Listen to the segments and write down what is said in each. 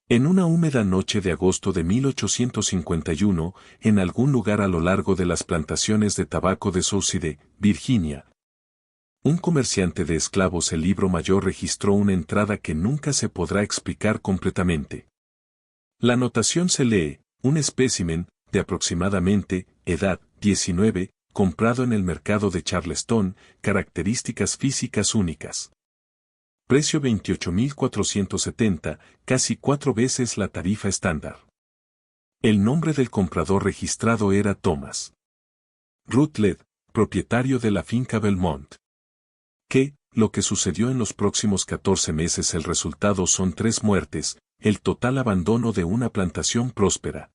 En una húmeda noche de agosto de 1851, en algún lugar a lo largo de las plantaciones de tabaco de Southside, Virginia, un comerciante de esclavos el libro mayor registró una entrada que nunca se podrá explicar completamente. La anotación se lee, un espécimen, de aproximadamente, edad, 19, comprado en el mercado de Charleston, características físicas únicas. Precio 28.470, casi 4 veces la tarifa estándar. El nombre del comprador registrado era Thomas Rutledge, propietario de la finca Belmont. Lo que sucedió en los próximos 14 meses el resultado son 3 muertes, el total abandono de una plantación próspera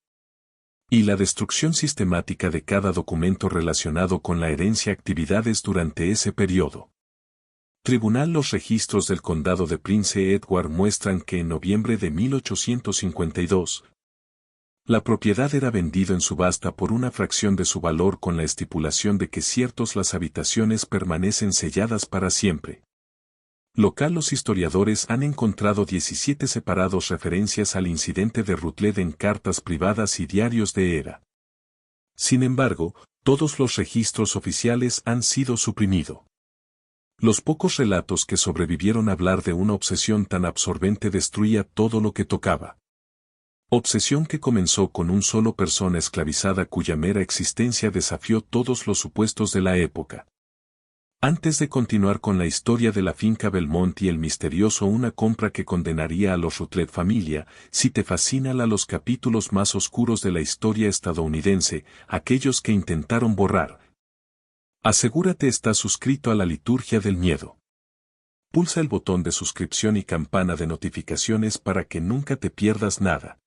y la destrucción sistemática de cada documento relacionado con la herencia actividades durante ese periodo. Tribunal. Los registros del condado de Prince Edward muestran que en noviembre de 1852, la propiedad era vendida en subasta por una fracción de su valor con la estipulación de que las habitaciones permanecen selladas para siempre. Local. Los historiadores han encontrado 17 separados referencias al incidente de Rutledge en cartas privadas y diarios de era. Sin embargo, todos los registros oficiales han sido suprimidos. Los pocos relatos que sobrevivieron a hablar de una obsesión tan absorbente destruía todo lo que tocaba. Obsesión que comenzó con un solo persona esclavizada cuya mera existencia desafió todos los supuestos de la época. Antes de continuar con la historia de la finca Belmont y el misterioso una compra que condenaría a los Rutledge familia, si te fascinan los capítulos más oscuros de la historia estadounidense, aquellos que intentaron borrar, asegúrate estás suscrito a la liturgia del miedo. Pulsa el botón de suscripción y campana de notificaciones para que nunca te pierdas nada.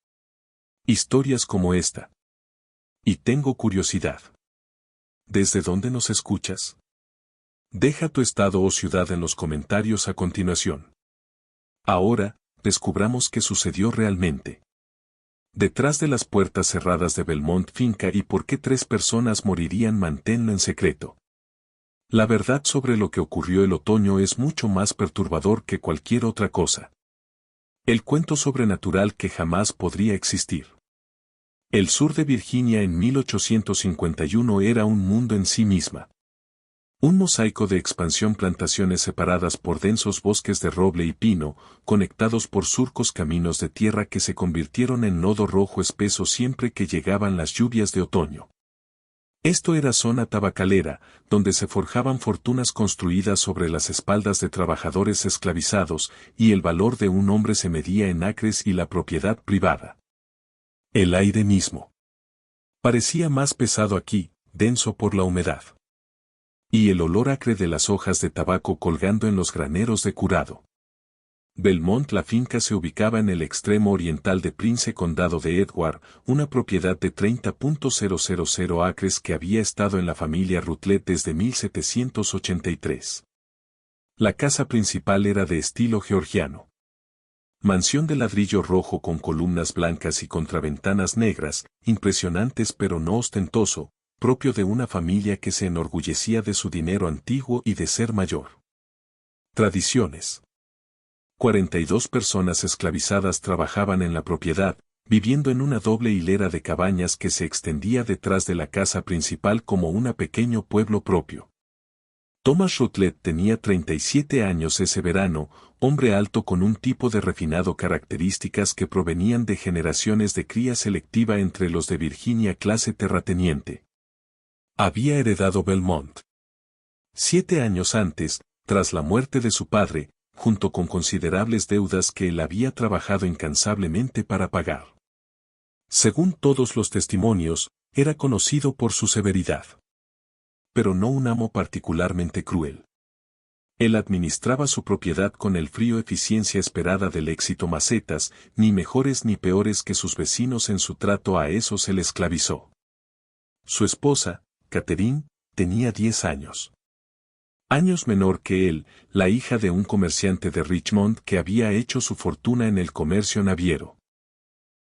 Historias como esta. Y tengo curiosidad. ¿Desde dónde nos escuchas? Deja tu estado o ciudad en los comentarios a continuación. Ahora, descubramos qué sucedió realmente. Detrás de las puertas cerradas de Belmont Finca y por qué 3 personas morirían, manténlo en secreto. La verdad sobre lo que ocurrió el otoño es mucho más perturbador que cualquier otra cosa. El cuento sobrenatural que jamás podría existir. El sur de Virginia en 1851 era un mundo en sí misma. Un mosaico de expansión, plantaciones separadas por densos bosques de roble y pino, conectados por surcos caminos de tierra que se convirtieron en lodo rojo espeso siempre que llegaban las lluvias de otoño. Esto era zona tabacalera, donde se forjaban fortunas construidas sobre las espaldas de trabajadores esclavizados, y el valor de un hombre se medía en acres y la propiedad privada. El aire mismo parecía más pesado aquí, denso por la humedad. Y el olor acre de las hojas de tabaco colgando en los graneros de curado. Belmont. La finca se ubicaba en el extremo oriental de Prince Condado de Edward, una propiedad de 30.000 acres que había estado en la familia Rutledge desde 1783. La casa principal era de estilo georgiano. Mansión de ladrillo rojo con columnas blancas y contraventanas negras, impresionantes pero no ostentoso, propio de una familia que se enorgullecía de su dinero antiguo y de ser mayor. Tradiciones. 42 personas esclavizadas trabajaban en la propiedad, viviendo en una doble hilera de cabañas que se extendía detrás de la casa principal como un pequeño pueblo propio. Thomas Rutledge tenía 37 años ese verano, hombre alto con un tipo de refinado, características que provenían de generaciones de cría selectiva entre los de Virginia, clase terrateniente. Había heredado Belmont 7 años antes, tras la muerte de su padre, junto con considerables deudas que él había trabajado incansablemente para pagar. Según todos los testimonios, era conocido por su severidad. Pero no un amo particularmente cruel. Él administraba su propiedad con el frío eficiencia esperada del éxito, macetas, ni mejores ni peores que sus vecinos en su trato a eso se le esclavizó. Su esposa, Catherine, tenía 10 años. Años menor que él, la hija de un comerciante de Richmond que había hecho su fortuna en el comercio naviero.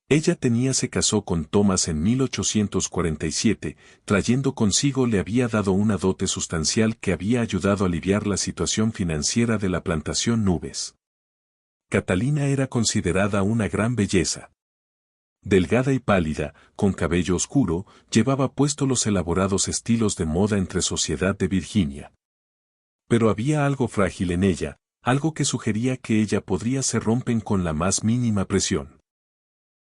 Se casó con Thomas en 1847, trayendo consigo le había dado una dote sustancial que había ayudado a aliviar la situación financiera de la plantación Nubes. Catalina era considerada una gran belleza. Delgada y pálida, con cabello oscuro, llevaba puesto los elaborados estilos de moda entre sociedad de Virginia. Pero había algo frágil en ella, algo que sugería que ella podría se romper con la más mínima presión.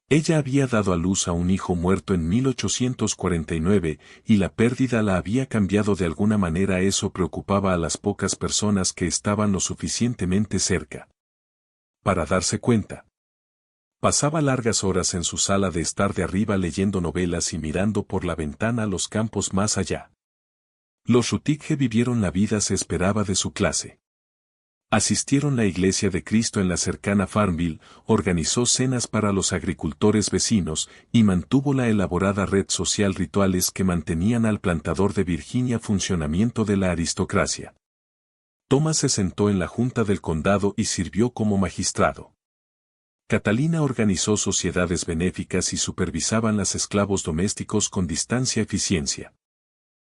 Ella había dado a luz a un hijo muerto en 1849, y la pérdida la había cambiado de alguna manera. Eso preocupaba a las pocas personas que estaban lo suficientemente cerca para darse cuenta. Pasaba largas horas en su sala de estar de arriba leyendo novelas y mirando por la ventana a los campos más allá. Los Ruttige vivieron la vida se esperaba de su clase. Asistieron a la Iglesia de Cristo en la cercana Farmville, organizó cenas para los agricultores vecinos y mantuvo la elaborada red social rituales que mantenían al plantador de Virginia funcionamiento de la aristocracia. Thomas se sentó en la junta del condado y sirvió como magistrado. Catalina organizó sociedades benéficas y supervisaban los esclavos domésticos con distancia y eficiencia.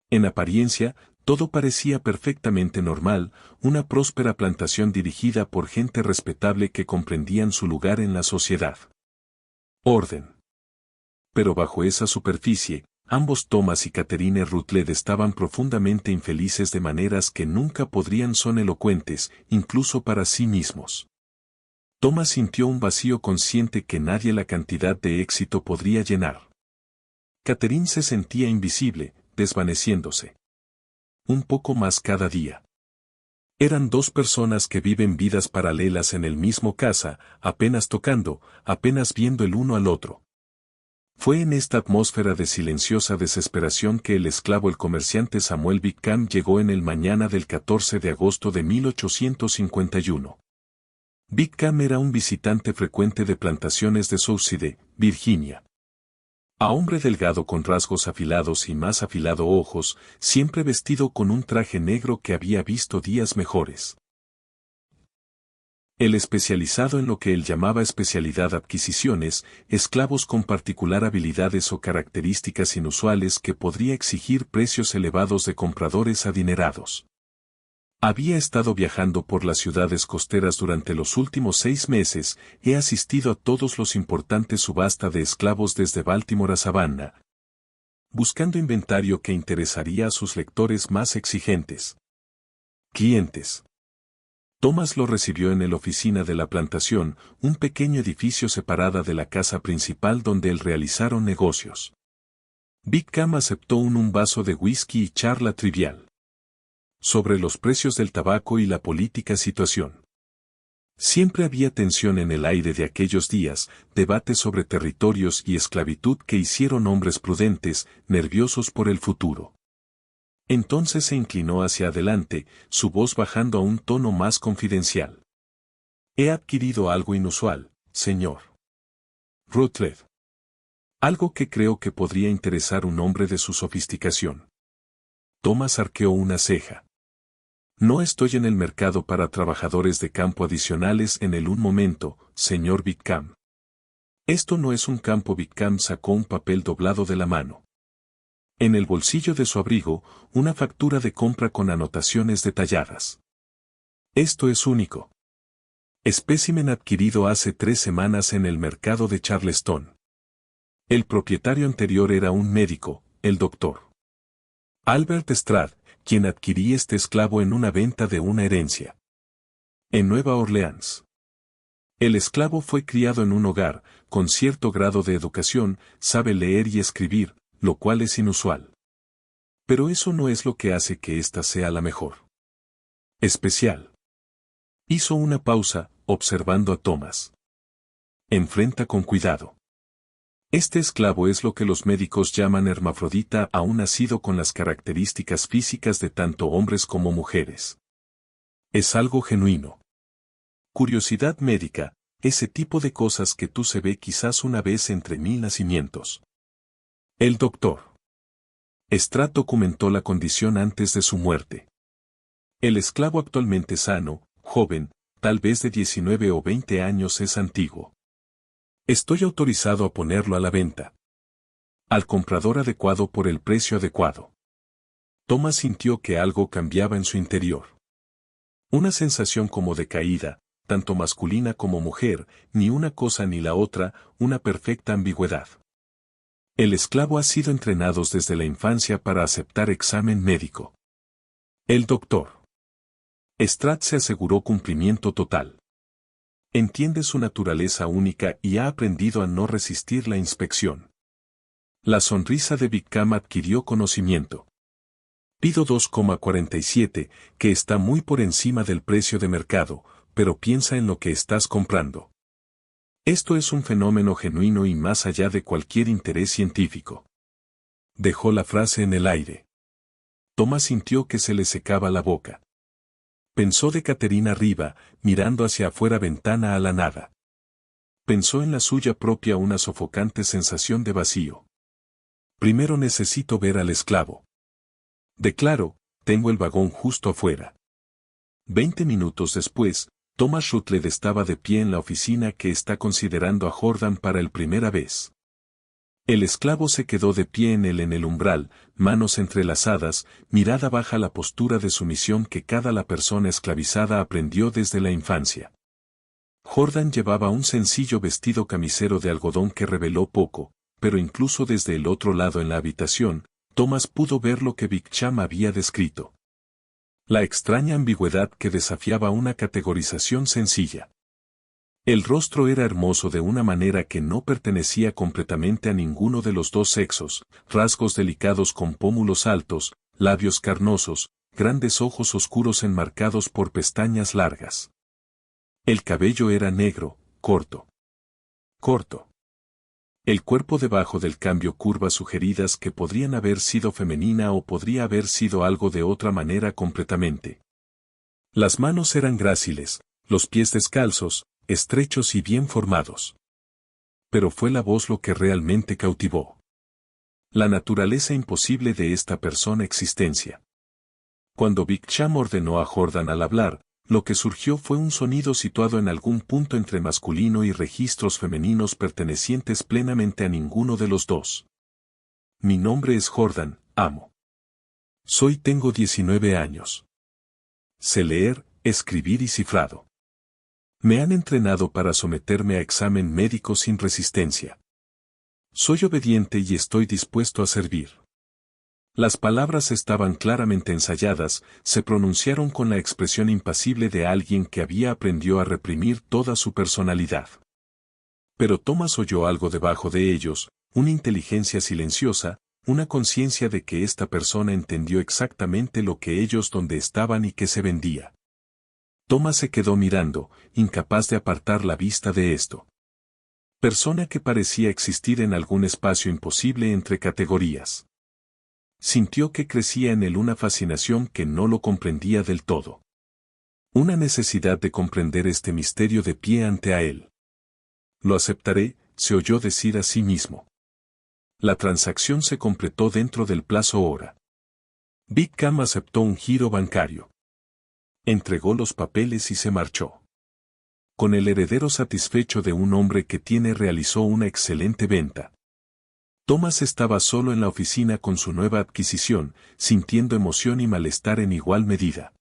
En apariencia, todo parecía perfectamente normal, una próspera plantación dirigida por gente respetable que comprendían su lugar en la sociedad. Orden. Pero bajo esa superficie, ambos Thomas y Catherine Rutledge estaban profundamente infelices de maneras que nunca podrían son elocuentes, incluso para sí mismos. Thomas sintió un vacío consciente que nadie la cantidad de éxito podría llenar. Catherine se sentía invisible, desvaneciéndose. Un poco más cada día. Eran dos personas que viven vidas paralelas en el mismo casa, apenas tocando, apenas viendo el uno al otro. Fue en esta atmósfera de silenciosa desesperación que el esclavo comerciante Samuel Whitcomb llegó en el mañana del 14 de agosto de 1851. Whitcomb era un visitante frecuente de plantaciones de Southside, Virginia. A hombre delgado con rasgos afilados y más afilado ojos, siempre vestido con un traje negro que había visto días mejores. El especializado en lo que él llamaba especialidad adquisiciones, esclavos con particular habilidades o características inusuales que podría exigir precios elevados de compradores adinerados. Había estado viajando por las ciudades costeras durante los últimos 6 meses, he asistido a todos los importantes subastas de esclavos desde Baltimore a Savannah, buscando inventario que interesaría a sus lectores más exigentes. Clientes. Thomas lo recibió en la oficina de la plantación, un pequeño edificio separada de la casa principal donde él realizaron negocios. Whitcomb aceptó un vaso de whisky y charla trivial sobre los precios del tabaco y la política situación. Siempre había tensión en el aire de aquellos días, debates sobre territorios y esclavitud que hicieron hombres prudentes, nerviosos por el futuro. Entonces se inclinó hacia adelante, su voz bajando a un tono más confidencial. He adquirido algo inusual, señor Rutledge. Algo que creo que podría interesar a un hombre de su sofisticación. Thomas arqueó una ceja. No estoy en el mercado para trabajadores de campo adicionales en un momento, señor Whitcomb. Esto no es un campo. Whitcomb sacó un papel doblado de la mano. En el bolsillo de su abrigo, una factura de compra con anotaciones detalladas. Esto es único. Espécimen adquirido hace 3 semanas en el mercado de Charleston. El propietario anterior era un médico, el doctor Albert Strad, quien adquirí este esclavo en una venta de una herencia en Nueva Orleans. El esclavo fue criado en un hogar, con cierto grado de educación, sabe leer y escribir, lo cual es inusual. Pero eso no es lo que hace que ésta sea la mejor. Especial. Hizo una pausa, observando a Thomas. Enfrenta con cuidado. Este esclavo es lo que los médicos llaman hermafrodita, aún nacido con las características físicas de tanto hombres como mujeres. Es algo genuino. Curiosidad médica, ese tipo de cosas que tú se ve quizás una vez entre 1000 nacimientos. El doctor Strad documentó la condición antes de su muerte. El esclavo actualmente sano, joven, tal vez de 19 o 20 años es antiguo. Estoy autorizado a ponerlo a la venta. Al comprador adecuado por el precio adecuado. Thomas sintió que algo cambiaba en su interior. Una sensación como de caída, tanto masculina como mujer, ni una cosa ni la otra, una perfecta ambigüedad. El esclavo ha sido entrenado desde la infancia para aceptar examen médico. El doctor Stratt se aseguró cumplimiento total. Entiende su naturaleza única y ha aprendido a no resistir la inspección. La sonrisa de Bickham adquirió conocimiento. Pido 2,47, que está muy por encima del precio de mercado, pero piensa en lo que estás comprando. Esto es un fenómeno genuino y más allá de cualquier interés científico. Dejó la frase en el aire. Thomas sintió que se le secaba la boca. Pensó de Catherine arriba, mirando hacia afuera ventana a la nada. Pensó en la suya propia una sofocante sensación de vacío. Primero necesito ver al esclavo. Declaró, tengo el vagón justo afuera. 20 minutos después, Thomas Rutledge estaba de pie en la oficina que está considerando a Jordan para el primera vez. El esclavo se quedó de pie en el umbral, manos entrelazadas, mirada baja, la postura de sumisión que la persona esclavizada aprendió desde la infancia. Jordan llevaba un sencillo vestido camisero de algodón que reveló poco, pero incluso desde el otro lado en la habitación, Thomas pudo ver lo que Bickham había descrito. La extraña ambigüedad que desafiaba una categorización sencilla. El rostro era hermoso de una manera que no pertenecía completamente a ninguno de los dos sexos, rasgos delicados con pómulos altos, labios carnosos, grandes ojos oscuros enmarcados por pestañas largas. El cabello era negro, corto. El cuerpo debajo del cambio, curvas sugeridas que podrían haber sido femenina o podría haber sido algo de otra manera completamente. Las manos eran gráciles, los pies descalzos, estrechos y bien formados. Pero fue la voz lo que realmente cautivó. La naturaleza imposible de esta persona existencia. Cuando Bickham ordenó a Jordan al hablar, lo que surgió fue un sonido situado en algún punto entre masculino y registros femeninos pertenecientes plenamente a ninguno de los dos. Mi nombre es Jordan, amo. Tengo 19 años. Sé leer, escribir y cifrado. Me han entrenado para someterme a examen médico sin resistencia. Soy obediente y estoy dispuesto a servir. Las palabras estaban claramente ensayadas, se pronunciaron con la expresión impasible de alguien que había aprendido a reprimir toda su personalidad. Pero Thomas oyó algo debajo de ellos, una inteligencia silenciosa, una conciencia de que esta persona entendió exactamente lo que ellos donde estaban y que se vendía. Thomas se quedó mirando, incapaz de apartar la vista de esto. Persona que parecía existir en algún espacio imposible entre categorías. Sintió que crecía en él una fascinación que no lo comprendía del todo. Una necesidad de comprender este misterio de pie ante a él. Lo aceptaré, se oyó decir a sí mismo. La transacción se completó dentro del plazo hora. Bickham aceptó un giro bancario. Entregó los papeles y se marchó. Con el heredero satisfecho de un hombre que realizó una excelente venta. Thomas estaba solo en la oficina con su nueva adquisición, sintiendo emoción y malestar en igual medida.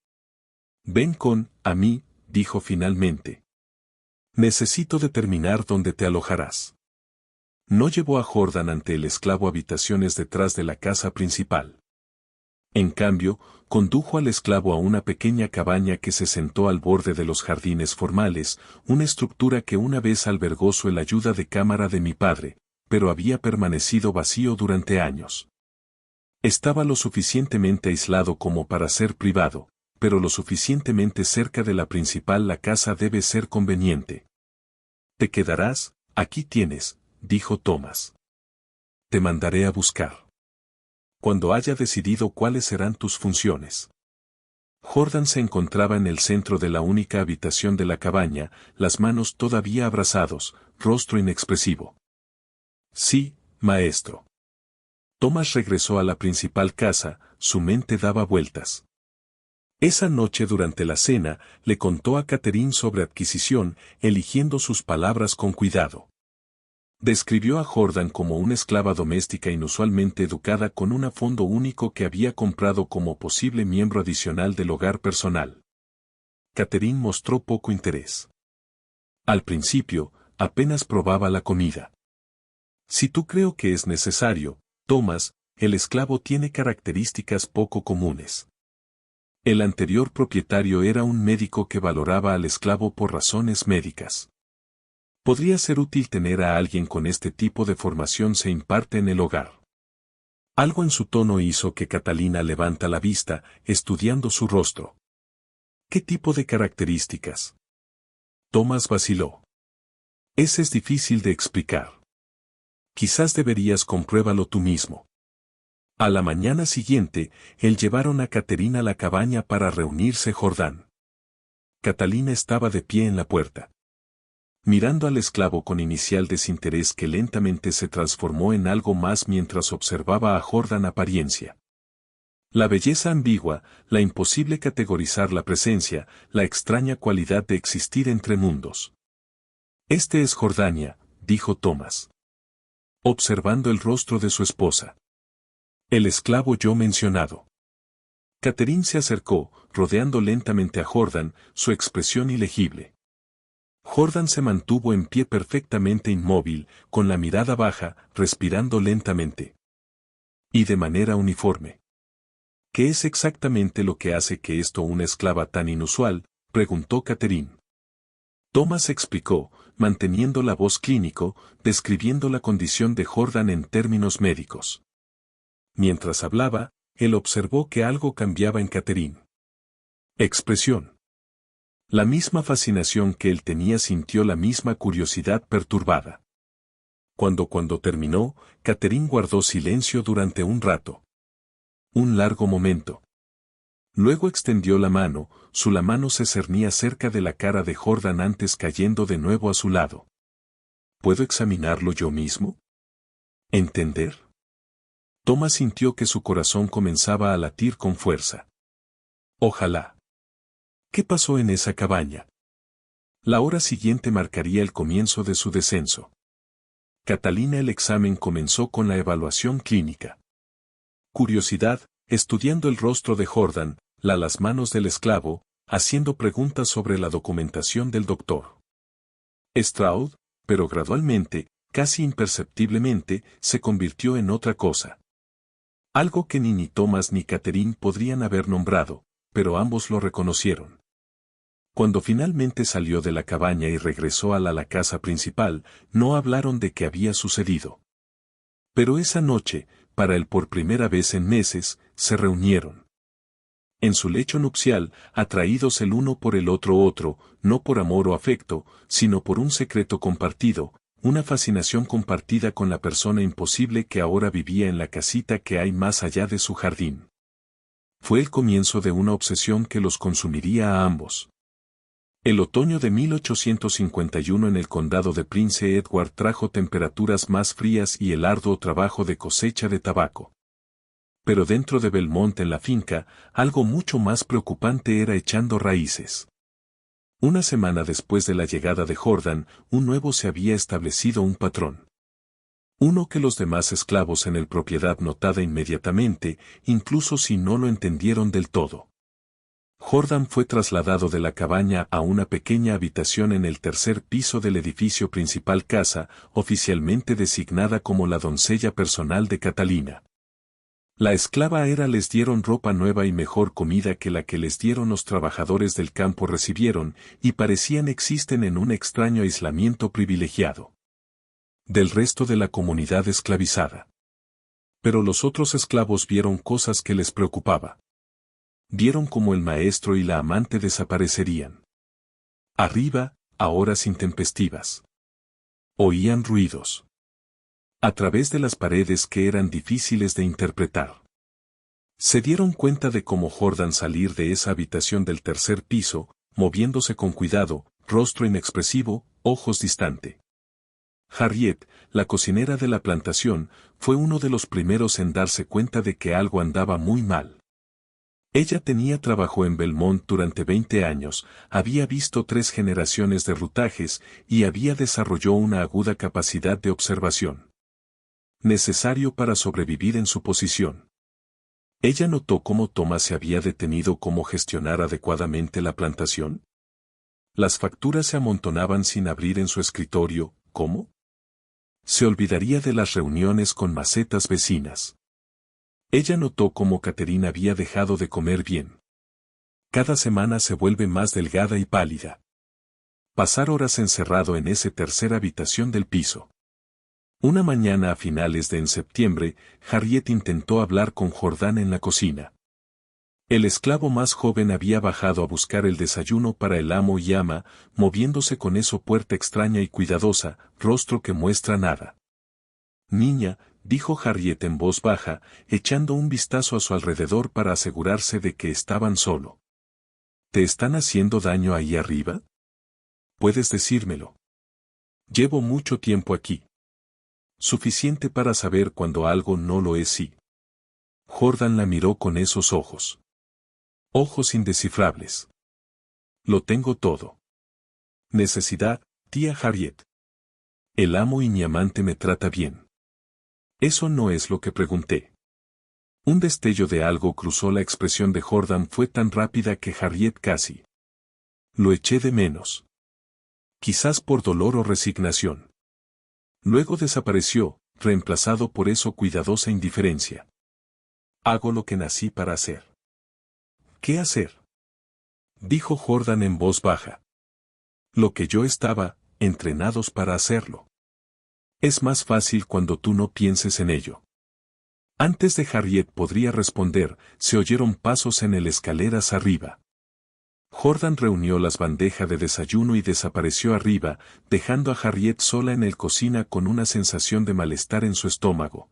Ven a mí, dijo finalmente. Necesito determinar dónde te alojarás. No llevó a Jordan ante el esclavo a habitaciones detrás de la casa principal. En cambio, condujo al esclavo a una pequeña cabaña que se sentó al borde de los jardines formales, una estructura que una vez albergó la ayuda de cámara de mi padre, pero había permanecido vacío durante años. Estaba lo suficientemente aislado como para ser privado, pero lo suficientemente cerca de la principal. La casa debe ser conveniente. Te quedarás, aquí tienes, dijo Thomas. Te mandaré a buscar. Cuando haya decidido cuáles serán tus funciones. Jordan se encontraba en el centro de la única habitación de la cabaña, las manos todavía abrazados, rostro inexpresivo. Sí, maestro. Thomas regresó a la principal casa, su mente daba vueltas. Esa noche durante la cena, le contó a Catherine sobre adquisición, eligiendo sus palabras con cuidado. Describió a Jordan como una esclava doméstica inusualmente educada con un fondo único que había comprado como posible miembro adicional del hogar personal. Catherine mostró poco interés. Al principio, apenas probaba la comida. Si tú creo que es necesario, Thomas, el esclavo tiene características poco comunes. El anterior propietario era un médico que valoraba al esclavo por razones médicas. Podría ser útil tener a alguien con este tipo de formación se imparte en el hogar. Algo en su tono hizo que Catalina levanta la vista, estudiando su rostro. ¿Qué tipo de características? Thomas vaciló. Ese es difícil de explicar. Quizás deberías compruébalo tú mismo. A la mañana siguiente, llevaron a Caterina a la cabaña para reunirse Jordán. Catalina estaba de pie en la puerta, mirando al esclavo con inicial desinterés que lentamente se transformó en algo más mientras observaba a Jordán apariencia. La belleza ambigua, la imposible categorizar la presencia, la extraña cualidad de existir entre mundos. Este es Jordania, dijo Thomas, observando el rostro de su esposa. El esclavo yo mencionado. Catherine se acercó, rodeando lentamente a Jordán, su expresión ilegible. Jordán se mantuvo en pie perfectamente inmóvil, con la mirada baja, respirando lentamente. Y de manera uniforme. ¿Qué es exactamente lo que hace que esto una esclava tan inusual? Preguntó Catherine. Thomas explicó, manteniendo la voz clínico, describiendo la condición de Jordán en términos médicos. Mientras hablaba, él observó que algo cambiaba en Catherine. Expresión. La misma fascinación que él tenía sintió la misma curiosidad perturbada. Cuando terminó, Catherine guardó silencio durante un rato. Un largo momento. Luego extendió la mano, la mano se cernía cerca de la cara de Jordán antes cayendo de nuevo a su lado. ¿Puedo examinarlo yo mismo? ¿Entender? Thomas sintió que su corazón comenzaba a latir con fuerza. Ojalá. ¿Qué pasó en esa cabaña? La hora siguiente marcaría el comienzo de su descenso. Catalina el examen comenzó con la evaluación clínica. Curiosidad, estudiando el rostro de Jordán, las manos del esclavo, haciendo preguntas sobre la documentación del doctor Stroud, pero gradualmente, casi imperceptiblemente, se convirtió en otra cosa. Algo que ni Thomas ni Catherine podrían haber nombrado, pero ambos lo reconocieron. Cuando finalmente salió de la cabaña y regresó a la casa principal, no hablaron de qué había sucedido. Pero esa noche, para él por primera vez en meses, se reunieron. En su lecho nupcial, atraídos el uno por el otro, no por amor o afecto, sino por un secreto compartido, una fascinación compartida con la persona imposible que ahora vivía en la casita que hay más allá de su jardín. Fue el comienzo de una obsesión que los consumiría a ambos. El otoño de 1851 en el condado de Prince Edward trajo temperaturas más frías y el arduo trabajo de cosecha de tabaco. Pero dentro de Belmont en la finca, algo mucho más preocupante era echando raíces. Una semana después de la llegada de Jordán, un nuevo se había establecido un patrón. Uno que los demás esclavos en el propiedad notada inmediatamente, incluso si no lo entendieron del todo. Jordán fue trasladado de la cabaña a una pequeña habitación en el tercer piso del edificio principal casa, oficialmente designada como la doncella personal de Catalina. La esclava era les dieron ropa nueva y mejor comida que la que les dieron los trabajadores del campo recibieron, y parecían existen en un extraño aislamiento privilegiado del resto de la comunidad esclavizada. Pero los otros esclavos vieron cosas que les preocupaba. Vieron cómo el maestro y la amante desaparecerían. Arriba, a horas intempestivas. Oían ruidos a través de las paredes que eran difíciles de interpretar. Se dieron cuenta de cómo Jordán salir de esa habitación del tercer piso, moviéndose con cuidado, rostro inexpresivo, ojos distante. Harriet, la cocinera de la plantación, fue uno de los primeros en darse cuenta de que algo andaba muy mal. Ella trabajó en Belmont durante 20 años, había visto 3 generaciones de rutajes y había desarrollado una aguda capacidad de observación necesario para sobrevivir en su posición. Ella notó cómo Thomas se había detenido cómo gestionar adecuadamente la plantación. Las facturas se amontonaban sin abrir en su escritorio. ¿Cómo? Se olvidaría de las reuniones con macetas vecinas. Ella notó cómo Catherine había dejado de comer bien. Cada semana se vuelve más delgada y pálida. Pasar horas encerrado en esa tercera habitación del piso. Una mañana a finales de septiembre, Harriet intentó hablar con Jordan en la cocina. El esclavo más joven había bajado a buscar el desayuno para el amo y ama, moviéndose con esa puerta extraña y cuidadosa, rostro que muestra nada. Niña, dijo Harriet en voz baja, echando un vistazo a su alrededor para asegurarse de que estaban solo. ¿Te están haciendo daño ahí arriba? Puedes decírmelo. Llevo mucho tiempo aquí. Suficiente para saber cuando algo no lo es sí. Jordan la miró con esos ojos. Ojos indescifrables. Lo tengo todo. Necesidad, tía Harriet. El amo y mi amante me trata bien. Eso no es lo que pregunté. Un destello de algo cruzó la expresión de Jordan, fue tan rápida que Harriet casi lo eché de menos. Quizás por dolor o resignación. Luego desapareció, reemplazado por eso cuidadosa indiferencia. Hago lo que nací para hacer. ¿Qué hacer? Dijo Jordan en voz baja. Lo que yo estaba, entrenados para hacerlo. Es más fácil cuando tú no pienses en ello. Antes de Harriet podría responder, se oyeron pasos en el escaleras arriba. Jordan reunió las bandejas de desayuno y desapareció arriba, dejando a Harriet sola en el cocina con una sensación de malestar en su estómago.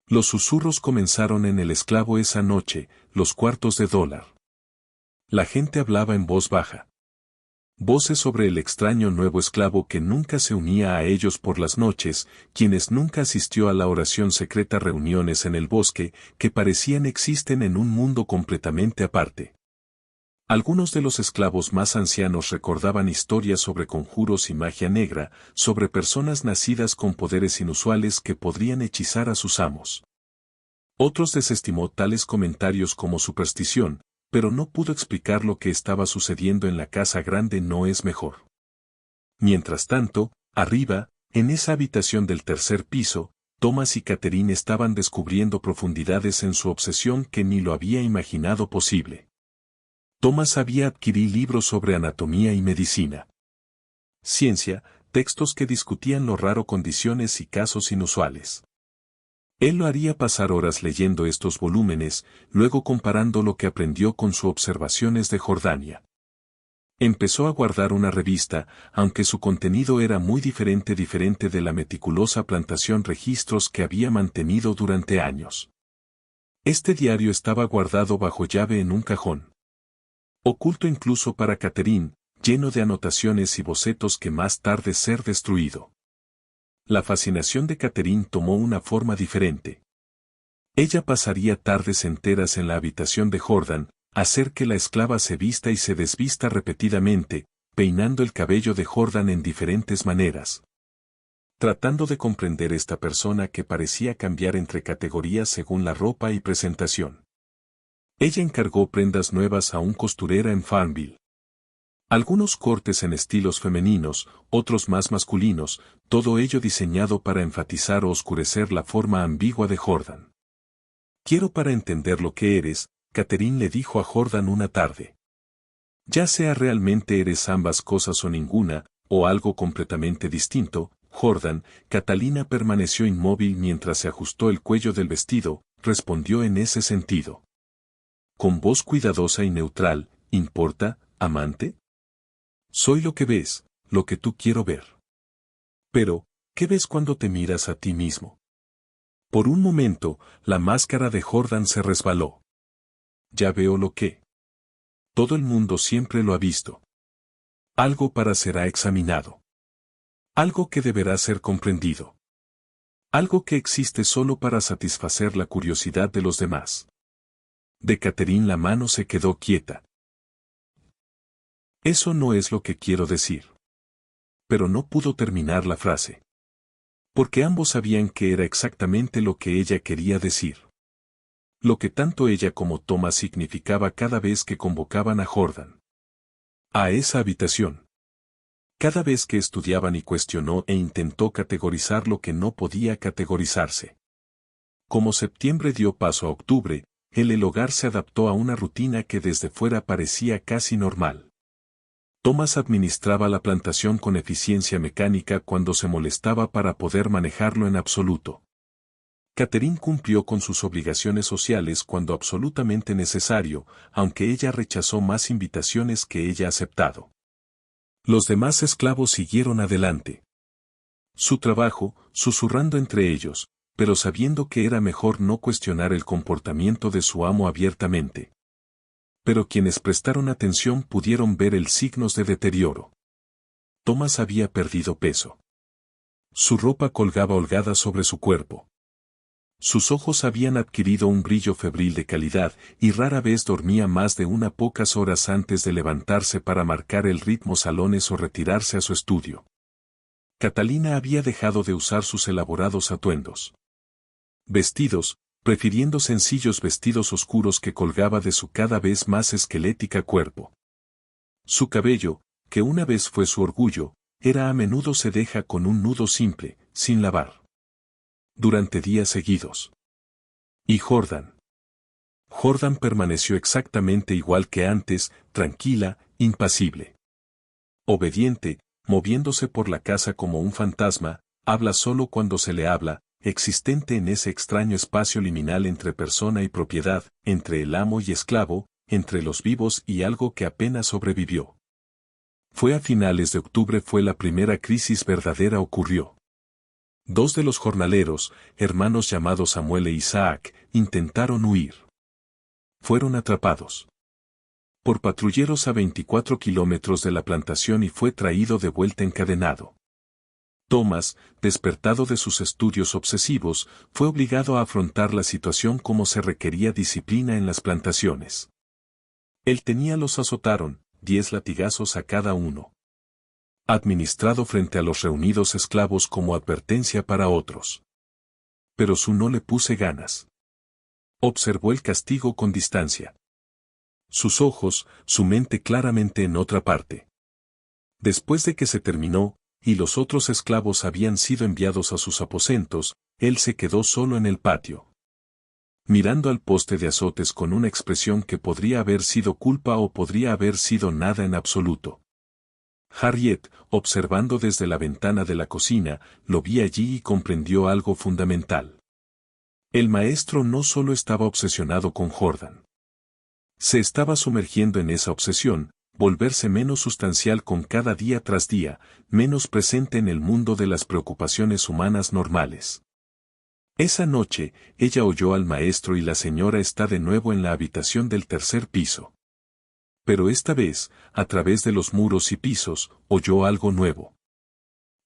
Los susurros comenzaron en el esclavo esa noche, los cuartos de dólar. La gente hablaba en voz baja. Voces sobre el extraño nuevo esclavo que nunca se unía a ellos por las noches, quienes nunca asistió a la oración secreta, reuniones en el bosque, que parecían existen en un mundo completamente aparte. Algunos de los esclavos más ancianos recordaban historias sobre conjuros y magia negra, sobre personas nacidas con poderes inusuales que podrían hechizar a sus amos. Otros desestimó tales comentarios como superstición, pero no pudo explicar lo que estaba sucediendo en la casa grande. No es mejor. Mientras tanto, arriba, en esa habitación del tercer piso, Thomas y Catherine estaban descubriendo profundidades en su obsesión que ni lo había imaginado posible. Thomas había adquirido libros sobre anatomía y medicina. Ciencia, textos que discutían lo raro, condiciones y casos inusuales. Él lo haría pasar horas leyendo estos volúmenes, luego comparando lo que aprendió con sus observaciones de Jordania. Empezó a guardar una revista, aunque su contenido era muy diferente de la meticulosa plantación registros que había mantenido durante años. Este diario estaba guardado bajo llave en un cajón. Oculto incluso para Catherine, lleno de anotaciones y bocetos que más tarde ser destruido. La fascinación de Catherine tomó una forma diferente. Ella pasaría tardes enteras en la habitación de Jordan, hacer que la esclava se vista y se desvista repetidamente, peinando el cabello de Jordan en diferentes maneras. Tratando de comprender esta persona que parecía cambiar entre categorías según la ropa y presentación. Ella encargó prendas nuevas a un costurera en Farmville. Algunos cortes en estilos femeninos, otros más masculinos, todo ello diseñado para enfatizar o oscurecer la forma ambigua de Jordan. Quiero para entender lo que eres, Catherine le dijo a Jordan una tarde. Ya sea realmente eres ambas cosas o ninguna, o algo completamente distinto, Jordan, Catalina permaneció inmóvil mientras se ajustó el cuello del vestido, respondió en ese sentido. Con voz cuidadosa y neutral, ¿importa, amante? Soy lo que ves, lo que tú quiero ver. Pero, ¿qué ves cuando te miras a ti mismo? Por un momento, la máscara de Jordan se resbaló. Ya veo lo que. Todo el mundo siempre lo ha visto. Algo para será examinado. Algo que deberá ser comprendido. Algo que existe solo para satisfacer la curiosidad de los demás. De Catherine la mano se quedó quieta. Eso no es lo que quiero decir. Pero no pudo terminar la frase. Porque ambos sabían que era exactamente lo que ella quería decir. Lo que tanto ella como Thomas significaba cada vez que convocaban a Jordan. a esa habitación. Cada vez que estudiaban y cuestionó e intentó categorizar lo que no podía categorizarse. Como septiembre dio paso a octubre, el hogar se adaptó a una rutina que desde fuera parecía casi normal. Thomas administraba la plantación con eficiencia mecánica cuando se molestaba para poder manejarlo en absoluto. Catherine cumplió con sus obligaciones sociales cuando absolutamente necesario, aunque ella rechazó más invitaciones que ella aceptado. Los demás esclavos siguieron adelante. Su trabajo, susurrando entre ellos, pero sabiendo que era mejor no cuestionar el comportamiento de su amo abiertamente. Pero quienes prestaron atención pudieron ver el signos de deterioro. Thomas había perdido peso. Su ropa colgaba holgada sobre su cuerpo. Sus ojos habían adquirido un brillo febril de calidad y rara vez dormía más de unas pocas horas antes de levantarse para marcar el ritmo salones o retirarse a su estudio. Catalina había dejado de usar sus elaborados atuendos. Vestidos, prefiriendo sencillos vestidos oscuros que colgaba de su cada vez más esquelética cuerpo. Su cabello, que una vez fue su orgullo, era a menudo se deja con un nudo simple, sin lavar. Durante días seguidos. Y Jordan. Jordan permaneció exactamente igual que antes, tranquila, impasible. Obediente, moviéndose por la casa como un fantasma, habla solo cuando se le habla, existente en ese extraño espacio liminal entre persona y propiedad, entre el amo y esclavo, entre los vivos y algo que apenas sobrevivió. Fue a finales de octubre fue la primera crisis verdadera ocurrió. Dos de los jornaleros, hermanos llamados Samuel e Isaac, intentaron huir. Fueron atrapados por patrulleros a 24 kilómetros de la plantación y fue traído de vuelta encadenado. Thomas, despertado de sus estudios obsesivos, fue obligado a afrontar la situación como se requería disciplina en las plantaciones. Los azotaron, 10 latigazos a cada uno. Administrado frente a los reunidos esclavos como advertencia para otros. Pero su no le puse ganas. Observó el castigo con distancia. Sus ojos, su mente claramente en otra parte. Después de que se terminó, y los otros esclavos habían sido enviados a sus aposentos, él se quedó solo en el patio. Mirando al poste de azotes con una expresión que podría haber sido culpa o podría haber sido nada en absoluto. Harriet, observando desde la ventana de la cocina, lo vi allí y comprendió algo fundamental. El maestro no solo estaba obsesionado con Jordan. Se estaba sumergiendo en esa obsesión, volverse menos sustancial con cada día tras día, menos presente en el mundo de las preocupaciones humanas normales. Esa noche, ella oyó al maestro y la señora está de nuevo en la habitación del tercer piso. Pero esta vez, a través de los muros y pisos, oyó algo nuevo.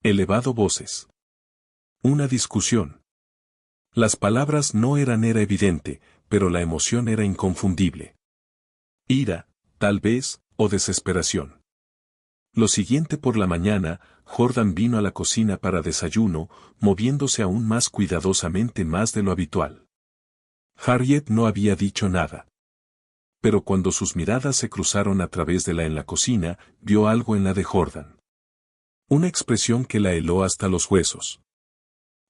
Elevado voces. Una discusión. Las palabras no era evidente, pero la emoción era inconfundible. Ira, tal vez, o desesperación. Lo siguiente por la mañana, Jordan vino a la cocina para desayuno, moviéndose aún más cuidadosamente más de lo habitual. Harriet no había dicho nada. Pero cuando sus miradas se cruzaron a través de la en la cocina, vio algo en la de Jordan. Una expresión que la heló hasta los huesos.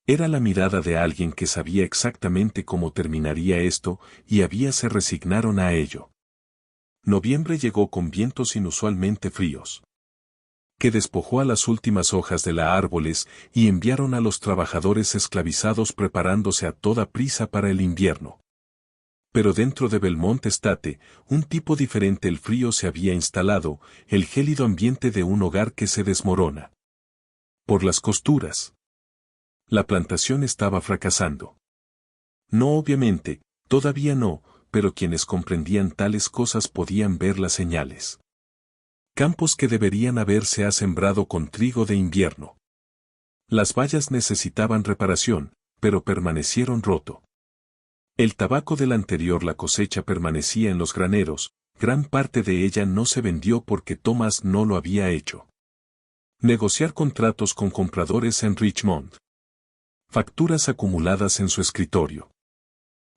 Era la mirada de alguien que sabía exactamente cómo terminaría esto, y se resignaron a ello. Noviembre llegó con vientos inusualmente fríos, que despojó a las últimas hojas de los árboles y enviaron a los trabajadores esclavizados preparándose a toda prisa para el invierno. Pero dentro de Belmont Estate, un tipo diferente el frío se había instalado, el gélido ambiente de un hogar que se desmorona. Por las costuras. La plantación estaba fracasando. No obviamente, todavía no, pero quienes comprendían tales cosas podían ver las señales. Campos que deberían haberse sembrado con trigo de invierno. Las vallas necesitaban reparación, pero permanecieron roto. El tabaco del anterior la cosecha permanecía en los graneros, gran parte de ella no se vendió porque Thomas no lo había hecho. Negociar contratos con compradores en Richmond. Facturas acumuladas en su escritorio.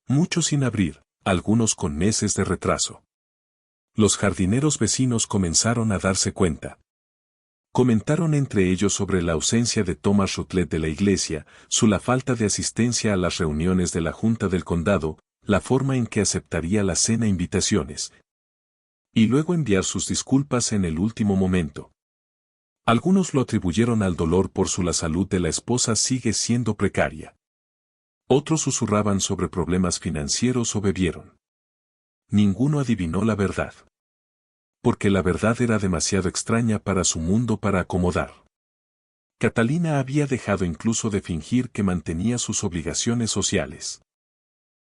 Muchos sin abrir, algunos con meses de retraso. Los jardineros vecinos comenzaron a darse cuenta. Comentaron entre ellos sobre la ausencia de Thomas Rutledge de la iglesia, la falta de asistencia a las reuniones de la Junta del Condado, la forma en que aceptaría la cena e invitaciones. Y luego enviar sus disculpas en el último momento. Algunos lo atribuyeron al dolor por la salud de la esposa sigue siendo precaria. Otros susurraban sobre problemas financieros o bebieron. Ninguno adivinó la verdad. Porque la verdad era demasiado extraña para su mundo para acomodar. Catalina había dejado incluso de fingir que mantenía sus obligaciones sociales.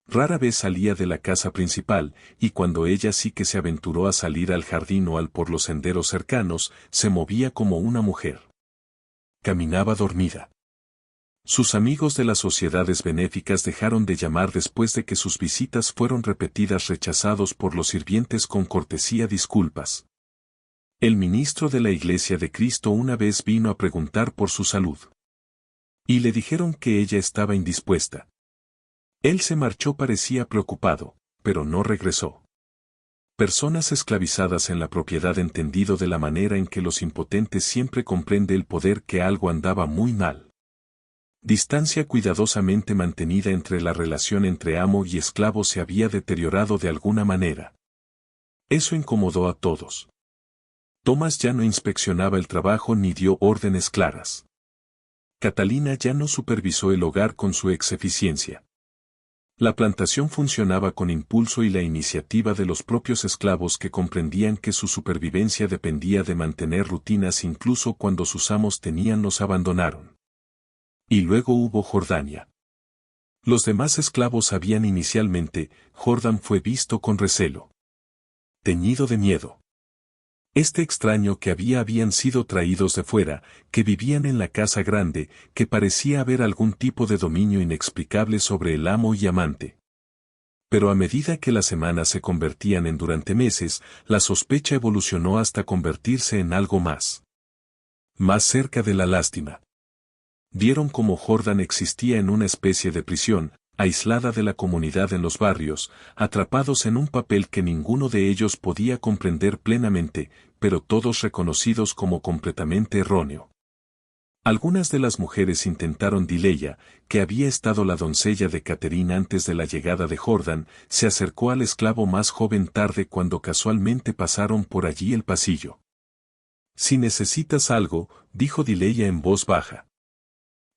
Rara vez salía de la casa principal, y cuando ella sí que se aventuró a salir al jardín o por los senderos cercanos, se movía como una mujer. Caminaba dormida. Sus amigos de las sociedades benéficas dejaron de llamar después de que sus visitas fueron repetidas rechazados por los sirvientes con cortesía disculpas. El ministro de la Iglesia de Cristo una vez vino a preguntar por su salud. Y le dijeron que ella estaba indispuesta. Él se marchó, parecía preocupado, pero no regresó. Personas esclavizadas en la propiedad entendido de la manera en que los impotentes siempre comprende el poder que algo andaba muy mal. Distancia cuidadosamente mantenida entre la relación entre amo y esclavo se había deteriorado de alguna manera. Eso incomodó a todos. Thomas ya no inspeccionaba el trabajo ni dio órdenes claras. Catalina ya no supervisó el hogar con su ex-eficiencia. La plantación funcionaba con impulso y la iniciativa de los propios esclavos que comprendían que su supervivencia dependía de mantener rutinas incluso cuando sus amos los abandonaron. Y luego hubo Jordania. Los demás esclavos sabían inicialmente, Jordan fue visto con recelo. Teñido de miedo. Este extraño que habían sido traídos de fuera, que vivían en la casa grande, que parecía haber algún tipo de dominio inexplicable sobre el amo y amante. Pero a medida que las semanas se convertían en durante meses, la sospecha evolucionó hasta convertirse en algo más. Más cerca de la lástima. Vieron cómo Jordan existía en una especie de prisión, aislada de la comunidad en los barrios, atrapados en un papel que ninguno de ellos podía comprender plenamente, pero todos reconocidos como completamente erróneo. Algunas de las mujeres intentaron. Dileya, que había estado la doncella de Catherine antes de la llegada de Jordan, se acercó al esclavo más joven tarde cuando casualmente pasaron por allí el pasillo. Si necesitas algo, dijo Dileya en voz baja.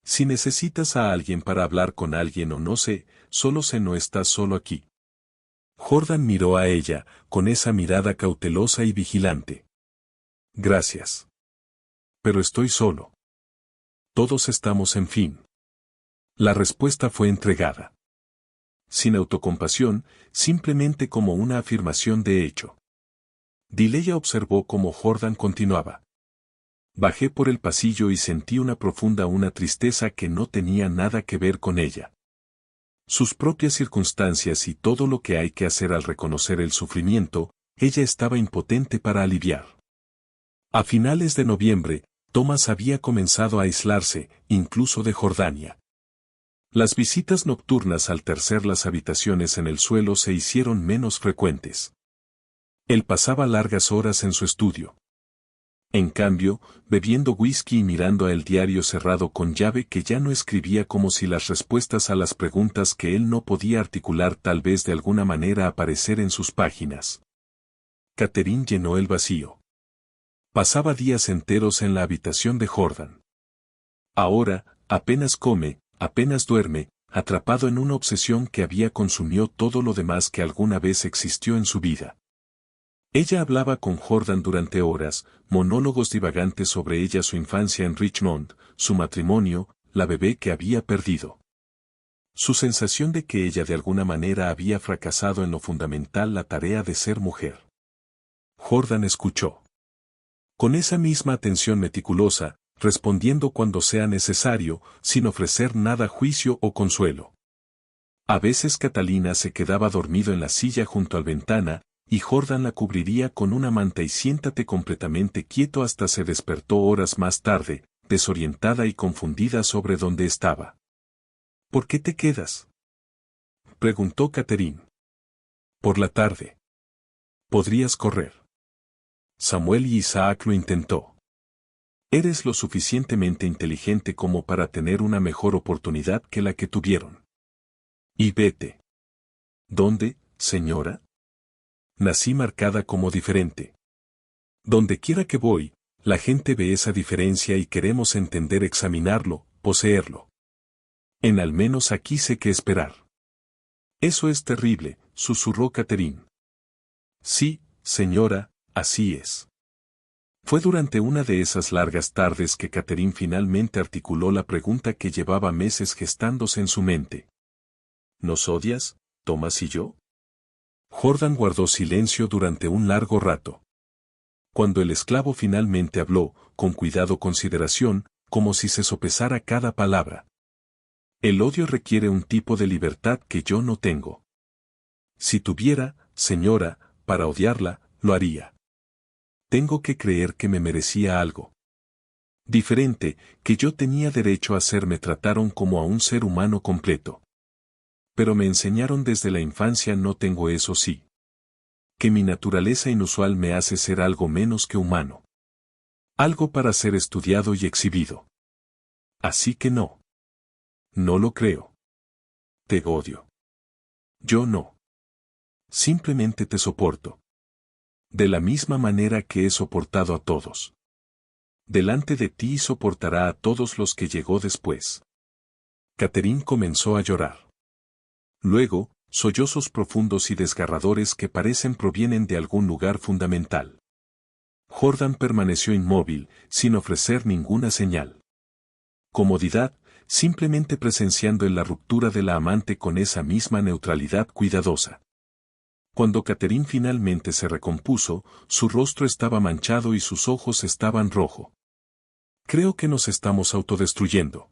Si necesitas a alguien para hablar con alguien o no sé, solo sé no estás solo aquí. Jordan miró a ella, con esa mirada cautelosa y vigilante. Gracias. Pero estoy solo. Todos estamos en fin. La respuesta fue entregada. Sin autocompasión, simplemente como una afirmación de hecho. Dileya observó cómo Jordan continuaba. Bajé por el pasillo y sentí una tristeza que no tenía nada que ver con ella. Sus propias circunstancias y todo lo que hay que hacer al reconocer el sufrimiento, ella estaba impotente para aliviar. A finales de noviembre, Thomas había comenzado a aislarse, incluso de Jordania. Las visitas nocturnas al tercer las habitaciones en el suelo se hicieron menos frecuentes. Él pasaba largas horas en su estudio. En cambio, bebiendo whisky y mirando el diario cerrado con llave que ya no escribía como si las respuestas a las preguntas que él no podía articular tal vez de alguna manera aparecer en sus páginas. Catherine llenó el vacío. Pasaba días enteros en la habitación de Jordan. Ahora, apenas come, apenas duerme, atrapado en una obsesión que había consumido todo lo demás que alguna vez existió en su vida. Ella hablaba con Jordan durante horas, monólogos divagantes sobre ella, su infancia en Richmond, su matrimonio, la bebé que había perdido. Su sensación de que ella de alguna manera había fracasado en lo fundamental, la tarea de ser mujer. Jordan escuchó. Con esa misma atención meticulosa, respondiendo cuando sea necesario, sin ofrecer nada juicio o consuelo. A veces Catalina se quedaba dormido en la silla junto a la ventana, y Jordan la cubriría con una manta y siéntate completamente quieto hasta se despertó horas más tarde, desorientada y confundida sobre dónde estaba. ¿Por qué te quedas?, preguntó Catherine. Por la tarde. Podrías correr. Samuel y Isaac lo intentó. Eres lo suficientemente inteligente como para tener una mejor oportunidad que la que tuvieron. Y vete. ¿Dónde, señora? Nací marcada como diferente. Donde quiera que voy, la gente ve esa diferencia y queremos entender, examinarlo, poseerlo. En al menos aquí sé qué esperar. Eso es terrible, susurró Catherine. Sí, señora, así es. Fue durante una de esas largas tardes que Catherine finalmente articuló la pregunta que llevaba meses gestándose en su mente. ¿Nos odias, Thomas y yo? Jordan guardó silencio durante un largo rato. Cuando el esclavo finalmente habló, con cuidado consideración, como si se sopesara cada palabra. El odio requiere un tipo de libertad que yo no tengo. Si tuviera, señora, para odiarla, lo haría. Tengo que creer que me merecía algo diferente, que yo tenía derecho a ser. Me trataron como a un ser humano completo. Pero me enseñaron desde la infancia, no tengo eso, sí. Que mi naturaleza inusual me hace ser algo menos que humano. Algo para ser estudiado y exhibido. Así que no. No lo creo. Te odio. Yo no. Simplemente te soporto. De la misma manera que he soportado a todos. Delante de ti soportará a todos los que llegó después. Catherine comenzó a llorar. Luego, sollozos profundos y desgarradores que parecen provienen de algún lugar fundamental. Jordan permaneció inmóvil, sin ofrecer ninguna señal. Comodidad, simplemente presenciando en la ruptura de la amante con esa misma neutralidad cuidadosa. Cuando Catherine finalmente se recompuso, su rostro estaba manchado y sus ojos estaban rojo. Creo que nos estamos autodestruyendo,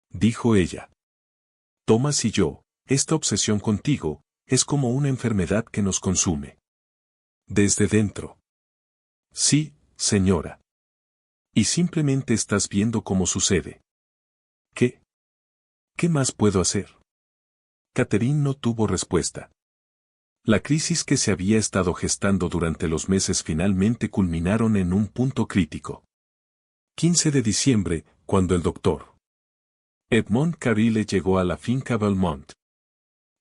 dijo ella. Thomas y yo, esta obsesión contigo, es como una enfermedad que nos consume. Desde dentro. Sí, señora. Y simplemente estás viendo cómo sucede. ¿Qué? ¿Qué más puedo hacer? Catherine no tuvo respuesta. La crisis que se había estado gestando durante los meses finalmente culminaron en un punto crítico. 15 de diciembre, cuando el doctor Edmond Carile llegó a la finca Belmont.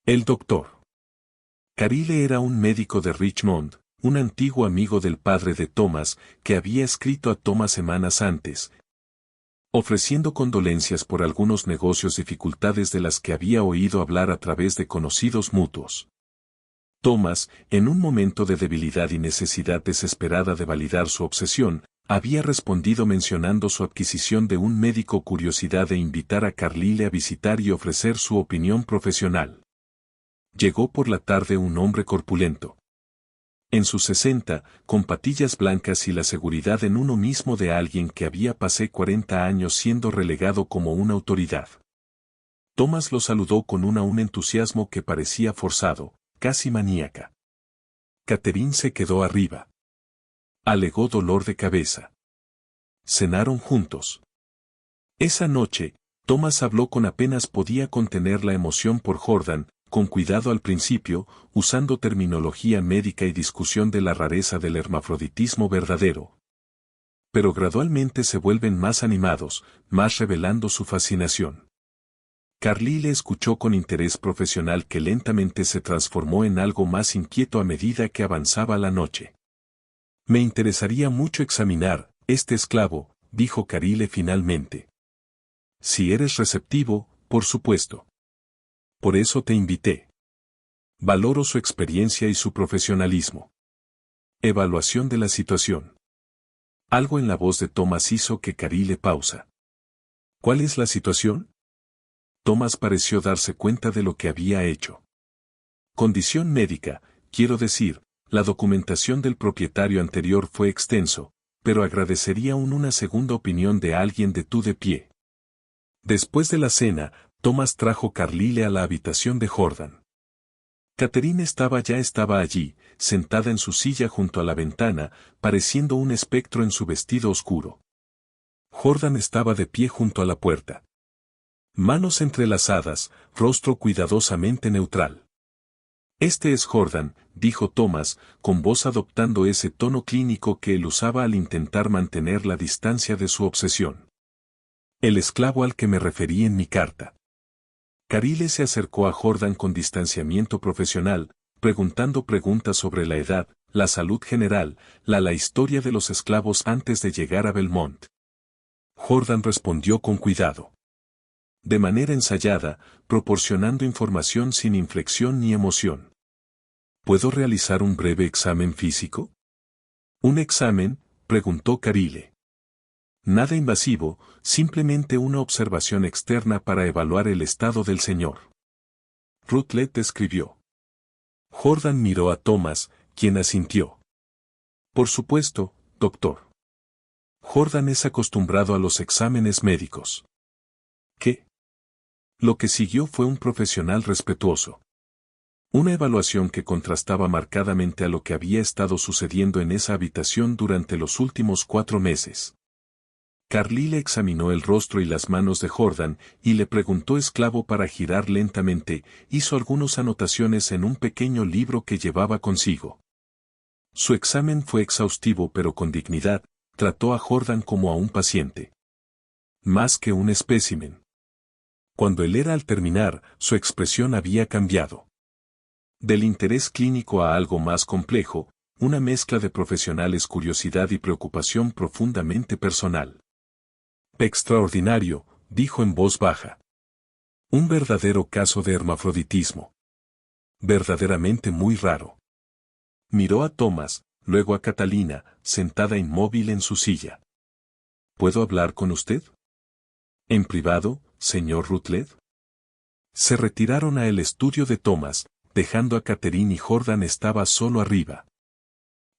El doctor Carile era un médico de Richmond, un antiguo amigo del padre de Thomas, que había escrito a Thomas semanas antes, ofreciendo condolencias por algunos negocios, dificultades de las que había oído hablar a través de conocidos mutuos. Thomas, en un momento de debilidad y necesidad desesperada de validar su obsesión, había respondido mencionando su adquisición de un médico, curiosidad de invitar a Carlyle a visitar y ofrecer su opinión profesional. Llegó por la tarde un hombre corpulento. En sus 60, con patillas blancas y la seguridad en uno mismo de alguien que había pasado 40 años siendo relegado como una autoridad. Thomas lo saludó con un entusiasmo que parecía forzado, casi maníaca. Catherine se quedó arriba. Alegó dolor de cabeza. Cenaron juntos. Esa noche, Thomas habló con apenas podía contener la emoción por Jordan, con cuidado al principio, usando terminología médica y discusión de la rareza del hermafroditismo verdadero. Pero gradualmente se vuelven más animados, más revelando su fascinación. Carlyle escuchó con interés profesional que lentamente se transformó en algo más inquieto a medida que avanzaba la noche. Me interesaría mucho examinar este esclavo, dijo Carlyle finalmente. Si eres receptivo, por supuesto. Por eso te invité. Valoro su experiencia y su profesionalismo. Evaluación de la situación. Algo en la voz de Thomas hizo que Carlyle pausa. ¿Cuál es la situación? Thomas pareció darse cuenta de lo que había hecho. Condición médica, quiero decir, la documentación del propietario anterior fue extenso, pero agradecería una segunda opinión de alguien de pie. Después de la cena, Thomas trajo Carlyle a la habitación de Jordan. Catherine estaba allí, sentada en su silla junto a la ventana, pareciendo un espectro en su vestido oscuro. Jordan estaba de pie junto a la puerta. Manos entrelazadas, rostro cuidadosamente neutral. Este es Jordan, dijo Thomas, con voz adoptando ese tono clínico que él usaba al intentar mantener la distancia de su obsesión. El esclavo al que me referí en mi carta. Carile se acercó a Jordan con distanciamiento profesional, preguntando preguntas sobre la edad, la salud general, la historia de los esclavos antes de llegar a Belmont. Jordan respondió con cuidado. De manera ensayada, proporcionando información sin inflexión ni emoción. ¿Puedo realizar un breve examen físico? ¿Un examen?, preguntó Carile. Nada invasivo, simplemente una observación externa para evaluar el estado del señor. Rutledge escribió. Jordan miró a Thomas, quien asintió. Por supuesto, doctor. Jordan es acostumbrado a los exámenes médicos. ¿Qué? Lo que siguió fue un profesional respetuoso. Una evaluación que contrastaba marcadamente a lo que había estado sucediendo en esa habitación durante los últimos 4 meses. Carile examinó el rostro y las manos de Jordan y le preguntó esclavo para girar lentamente, hizo algunas anotaciones en un pequeño libro que llevaba consigo. Su examen fue exhaustivo pero con dignidad, trató a Jordan como a un paciente. Más que un espécimen. Cuando él era al terminar, su expresión había cambiado. Del interés clínico a algo más complejo, una mezcla de profesionales curiosidad y preocupación profundamente personal. Extraordinario, dijo en voz baja. Un verdadero caso de hermafroditismo. Verdaderamente muy raro. Miró a Thomas, luego a Catalina, sentada inmóvil en su silla. ¿Puedo hablar con usted? ¿En privado, señor Rutledge? Se retiraron a el estudio de Thomas, dejando a Catherine y Jordan estaba solo arriba.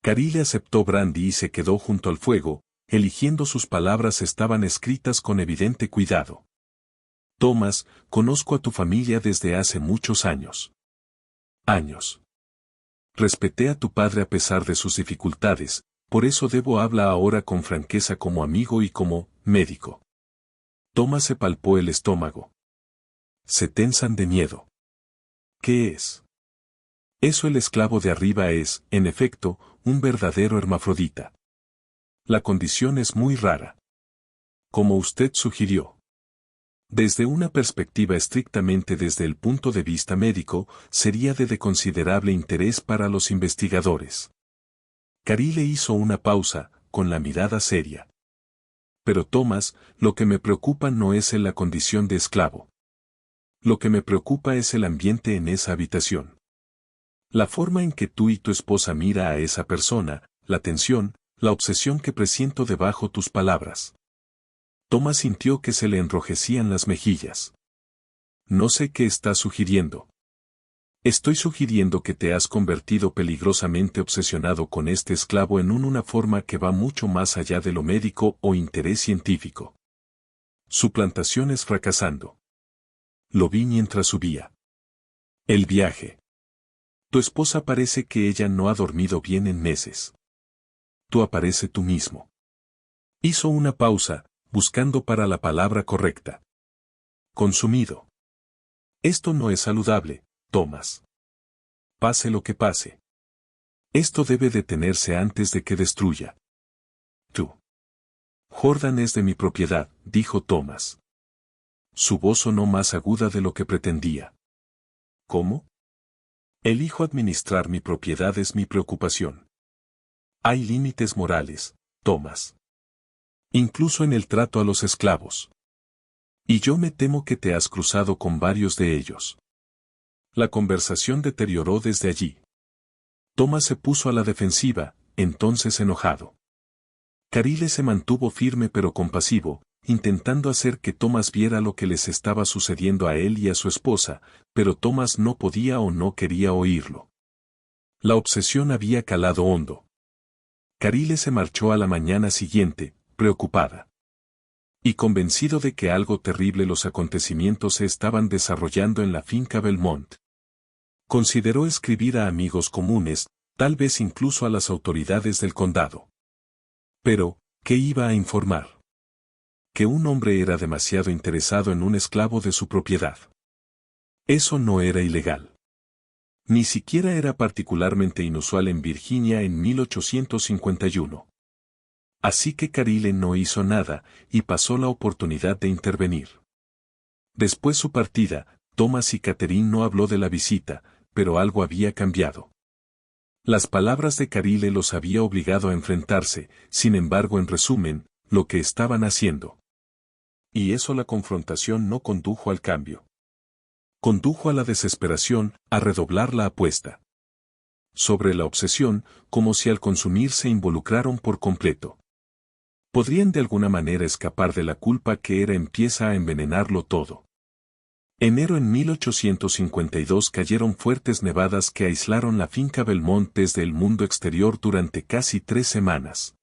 Carile aceptó brandy y se quedó junto al fuego, eligiendo sus palabras estaban escritas con evidente cuidado. Thomas, conozco a tu familia desde hace muchos años. Años. Respeté a tu padre a pesar de sus dificultades, por eso debo hablar ahora con franqueza como amigo y como médico. Thomas se palpó el estómago. Se tensan de miedo. ¿Qué es? Eso el esclavo de arriba es, en efecto, un verdadero hermafrodita. La condición es muy rara. Como usted sugirió. Desde una perspectiva estrictamente desde el punto de vista médico, sería de considerable interés para los investigadores. Carile hizo una pausa, con la mirada seria. Pero Thomas, lo que me preocupa no es la condición de esclavo. Lo que me preocupa es el ambiente en esa habitación. La forma en que tú y tu esposa mira a esa persona, la tensión, la obsesión que presiento debajo tus palabras. Thomas sintió que se le enrojecían las mejillas. No sé qué estás sugiriendo. Estoy sugiriendo que te has convertido peligrosamente obsesionado con este esclavo en una forma que va mucho más allá de lo médico o interés científico. Su plantación es fracasando. Lo vi mientras subía. El viaje. Tu esposa parece que ella no ha dormido bien en meses. Tú aparece tú mismo. Hizo una pausa, buscando para la palabra correcta. Consumido. Esto no es saludable, Thomas. Pase lo que pase. Esto debe detenerse antes de que destruya. Tú. Jordan es de mi propiedad, dijo Thomas. Su voz sonó más aguda de lo que pretendía. ¿Cómo? Elijo administrar mi propiedad es mi preocupación. Hay límites morales, Thomas. Incluso en el trato a los esclavos. Y yo me temo que te has cruzado con varios de ellos. La conversación deterioró desde allí. Thomas se puso a la defensiva, entonces enojado. Carile se mantuvo firme pero compasivo, intentando hacer que Thomas viera lo que les estaba sucediendo a él y a su esposa, pero Thomas no podía o no quería oírlo. La obsesión había calado hondo. Carile se marchó a la mañana siguiente, preocupada. Y convencido de que algo terrible los acontecimientos se estaban desarrollando en la finca Belmont. Consideró escribir a amigos comunes, tal vez incluso a las autoridades del condado. Pero, ¿qué iba a informar? Que un hombre era demasiado interesado en un esclavo de su propiedad. Eso no era ilegal. Ni siquiera era particularmente inusual en Virginia en 1851. Así que Carile no hizo nada, y pasó la oportunidad de intervenir. Después su partida, Thomas y Catherine no habló de la visita, pero algo había cambiado. Las palabras de Carile los había obligado a enfrentarse, sin embargo, en resumen, lo que estaban haciendo. Y eso, la confrontación no condujo al cambio. Condujo a la desesperación, a redoblar la apuesta. Sobre la obsesión, como si al consumir se involucraron por completo. Podrían de alguna manera escapar de la culpa que empieza a envenenarlo todo. Enero en 1852 cayeron fuertes nevadas que aislaron la finca Belmont desde el mundo exterior durante casi 3 semanas.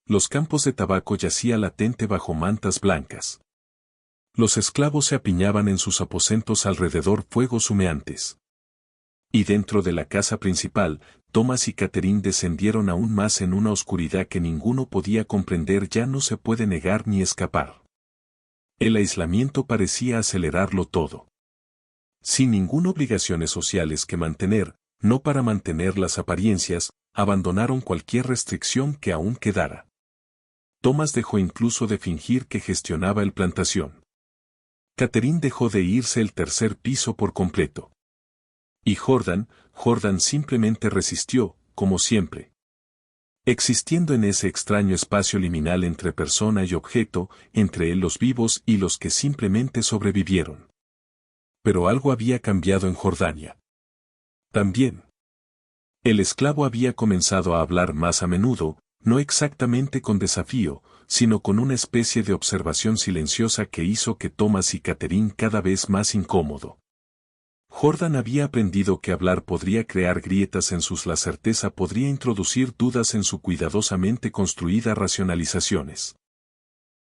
Los campos de tabaco yacían latente bajo mantas blancas. Los esclavos se apiñaban en sus aposentos alrededor fuegos humeantes. Y dentro de la casa principal, Thomas y Catherine descendieron aún más en una oscuridad que ninguno podía comprender. Ya no se puede negar ni escapar. El aislamiento parecía acelerarlo todo. Sin ninguna obligaciones sociales que mantener, no para mantener las apariencias, abandonaron cualquier restricción que aún quedara. Thomas dejó incluso de fingir que gestionaba el plantación. Catherine dejó de irse el tercer piso por completo. Y Jordan simplemente resistió, como siempre. Existiendo en ese extraño espacio liminal entre persona y objeto, entre él los vivos y los que simplemente sobrevivieron. Pero algo había cambiado en Jordania. También. El esclavo había comenzado a hablar más a menudo, no exactamente con desafío, sino con una especie de observación silenciosa que hizo que Thomas y Catherine cada vez más incómodo. Jordan había aprendido que hablar podría crear grietas en la certeza podría introducir dudas en su cuidadosamente construida racionalizaciones.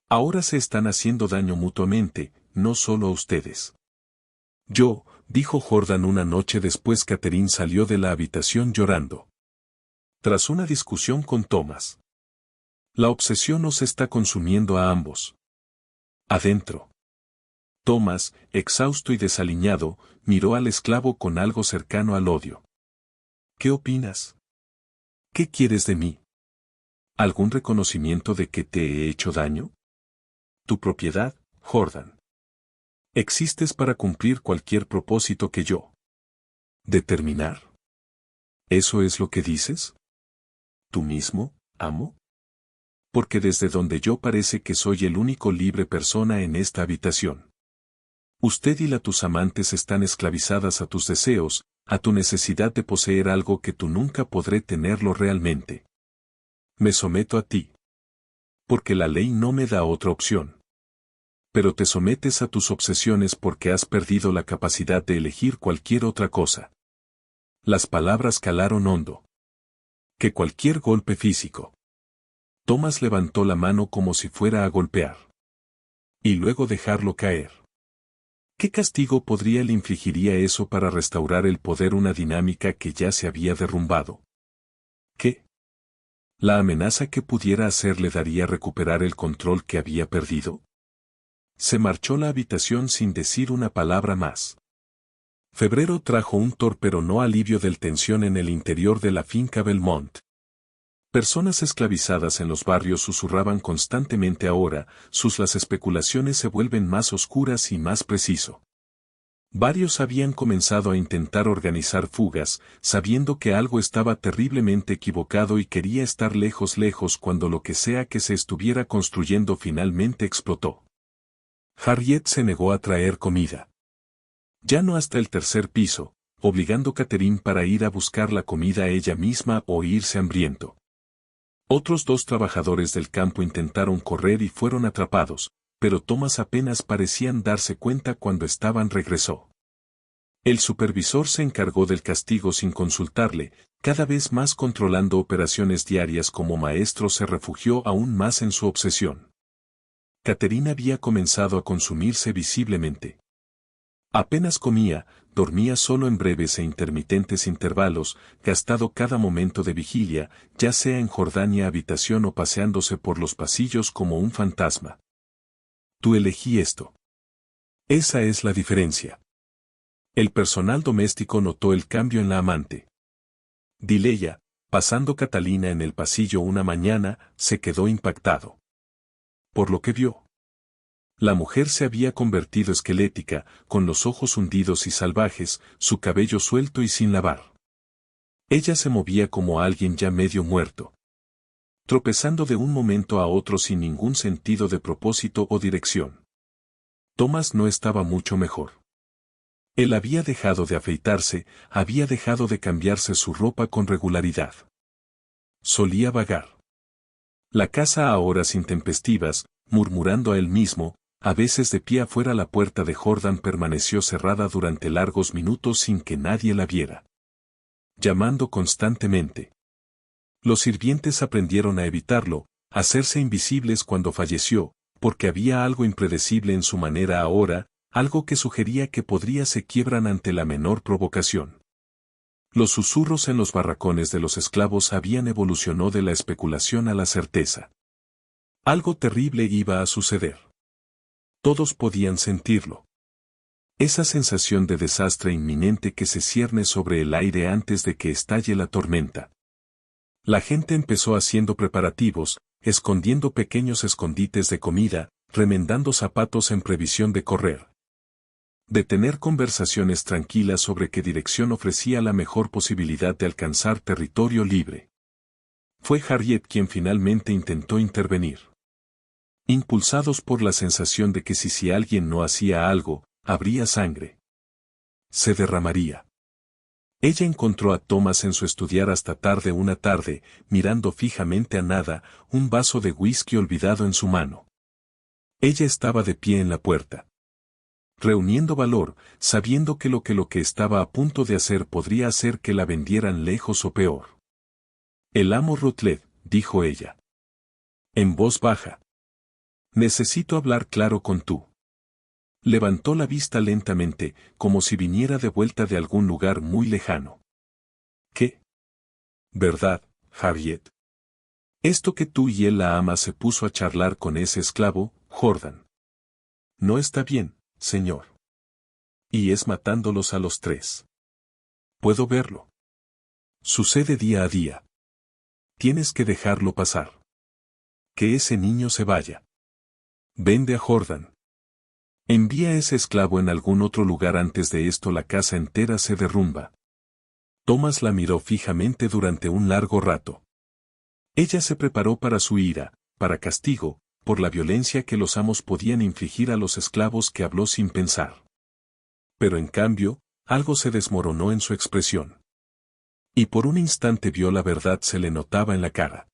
Ahora se están haciendo daño mutuamente, no solo a ustedes. Dijo Jordan una noche después. Catherine salió de la habitación llorando. Tras una discusión con Thomas. La obsesión nos está consumiendo a ambos. Adentro. Thomas, exhausto y desaliñado, miró al esclavo con algo cercano al odio. ¿Qué opinas? ¿Qué quieres de mí? ¿Algún reconocimiento de que te he hecho daño? Tu propiedad, Jordan. Existes para cumplir cualquier propósito que yo determinar. ¿Eso es lo que dices? ¿Tú mismo, amo? Porque desde donde yo parece que soy el único libre persona en esta habitación. Usted y tus amantes están esclavizadas a tus deseos, a tu necesidad de poseer algo que tú nunca podré tenerlo realmente. Me someto a ti. Porque la ley no me da otra opción. Pero te sometes a tus obsesiones porque has perdido la capacidad de elegir cualquier otra cosa. Las palabras calaron hondo. Que cualquier golpe físico. Thomas levantó la mano como si fuera a golpear. Y luego dejarlo caer. ¿Qué castigo podría le infligiría eso para restaurar el poder, una dinámica que ya se había derrumbado? ¿Qué? ¿La amenaza que pudiera hacerle daría recuperar el control que había perdido? Se marchó la habitación sin decir una palabra más. Febrero trajo un torpero no alivio del tensión en el interior de la finca Belmont. Personas esclavizadas en los barrios susurraban constantemente. Ahora, las especulaciones se vuelven más oscuras y más preciso. Varios habían comenzado a intentar organizar fugas, sabiendo que algo estaba terriblemente equivocado y quería estar lejos cuando lo que sea que se estuviera construyendo finalmente explotó. Harriet se negó a traer comida. Ya no hasta el tercer piso, obligando a Catherine para ir a buscar la comida ella misma o irse hambriento. Otros 2 trabajadores del campo intentaron correr y fueron atrapados, pero Thomas apenas parecían darse cuenta cuando regresó. El supervisor se encargó del castigo sin consultarle, cada vez más controlando operaciones diarias como maestro. Se refugió aún más en su obsesión. Catherine había comenzado a consumirse visiblemente. Apenas comía, dormía solo en breves e intermitentes intervalos, gastado cada momento de vigilia, ya sea en Jordania habitación o paseándose por los pasillos como un fantasma. Tú elegí esto. Esa es la diferencia. El personal doméstico notó el cambio en la amante. Dileya, pasando Catalina en el pasillo una mañana, se quedó impactado. Por lo que vio. La mujer se había convertido esquelética, con los ojos hundidos y salvajes, su cabello suelto y sin lavar. Ella se movía como alguien ya medio muerto, tropezando de un momento a otro sin ningún sentido de propósito o dirección. Thomas no estaba mucho mejor. Él había dejado de afeitarse, había dejado de cambiarse su ropa con regularidad. Solía vagar la casa a horas intempestivas, murmurando a él mismo, a veces de pie afuera. La puerta de Jordan permaneció cerrada durante largos minutos sin que nadie la viera, llamando constantemente. Los sirvientes aprendieron a evitarlo, a hacerse invisibles cuando falleció, porque había algo impredecible en su manera ahora, algo que sugería que podría se quiebran ante la menor provocación. Los susurros en los barracones de los esclavos habían evolucionado de la especulación a la certeza. Algo terrible iba a suceder. Todos podían sentirlo. Esa sensación de desastre inminente que se cierne sobre el aire antes de que estalle la tormenta. La gente empezó haciendo preparativos, escondiendo pequeños escondites de comida, remendando zapatos en previsión de correr. De tener conversaciones tranquilas sobre qué dirección ofrecía la mejor posibilidad de alcanzar territorio libre. Fue Harriet quien finalmente intentó intervenir. Impulsados por la sensación de que si alguien no hacía algo, habría sangre. Se derramaría. Ella encontró a Thomas en su estudiar hasta tarde una tarde, mirando fijamente a nada, un vaso de whisky olvidado en su mano. Ella estaba de pie en la puerta, reuniendo valor, sabiendo que lo que estaba a punto de hacer podría hacer que la vendieran lejos o peor. El amo Rutledge, dijo ella, en voz baja. Necesito hablar claro con tú. Levantó la vista lentamente, como si viniera de vuelta de algún lugar muy lejano. ¿Qué? ¿Verdad, Harriet? Esto que tú y él la ama se puso a charlar con ese esclavo, Jordan. No está bien, señor. Y es matándolos a los tres. Puedo verlo. Sucede día a día. Tienes que dejarlo pasar. Que ese niño se vaya. Vende a Jordan. Envía a ese esclavo en algún otro lugar antes de esto la casa entera se derrumba. Thomas la miró fijamente durante un largo rato. Ella se preparó para su ira, para castigo, por la violencia que los amos podían infligir a los esclavos que habló sin pensar. Pero en cambio, algo se desmoronó en su expresión. Y por un instante vio la verdad se le notaba en la cara.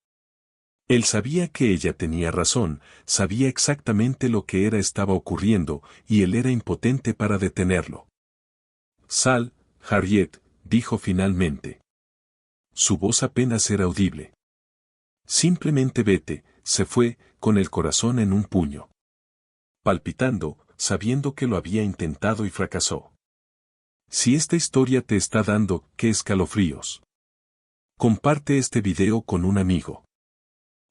Él sabía que ella tenía razón, sabía exactamente lo que estaba ocurriendo, y él era impotente para detenerlo. Sal, Harriet, dijo finalmente. Su voz apenas era audible. Simplemente vete, se fue, con el corazón en un puño. Palpitando, sabiendo que lo había intentado y fracasó. Si esta historia te está dando, ¡qué escalofríos! Comparte este video con un amigo.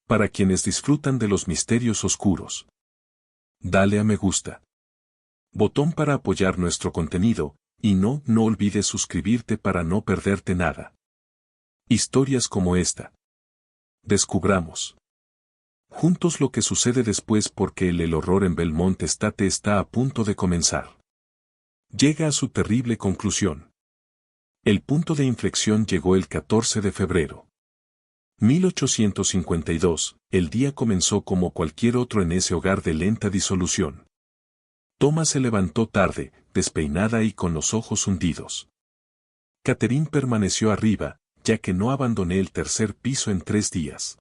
Para quienes disfrutan de los misterios oscuros. Dale a me gusta. Botón para apoyar nuestro contenido, y no olvides suscribirte para no perderte nada. Historias como esta. Descubramos juntos lo que sucede después porque el horror en Belmont State está a punto de comenzar. Llega a su terrible conclusión. El punto de inflexión llegó el 14 de febrero. 1852, el día comenzó como cualquier otro en ese hogar de lenta disolución. Thomas se levantó tarde, despeinada y con los ojos hundidos. Catherine permaneció arriba, ya que no abandoné el tercer piso en 3 días.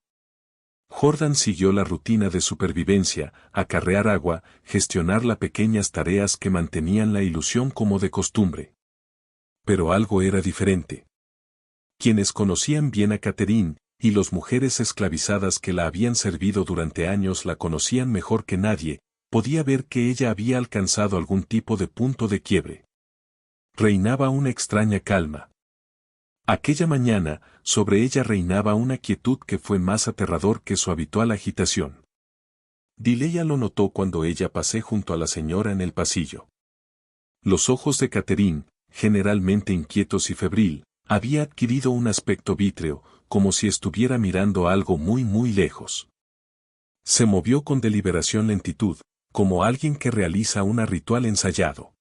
Jordan siguió la rutina de supervivencia, acarrear agua, gestionar las pequeñas tareas que mantenían la ilusión como de costumbre. Pero algo era diferente. Quienes conocían bien a Catherine, y las mujeres esclavizadas que la habían servido durante años la conocían mejor que nadie, podía ver que ella había alcanzado algún tipo de punto de quiebre. Reinaba una extraña calma. Aquella mañana, sobre ella reinaba una quietud que fue más aterrador que su habitual agitación. Dileya lo notó cuando ella pasé junto a la señora en el pasillo. Los ojos de Catherine, generalmente inquietos y febril, había adquirido un aspecto vítreo, como si estuviera mirando algo muy muy lejos. Se movió con deliberación lentitud, como alguien que realiza un ritual ensayado.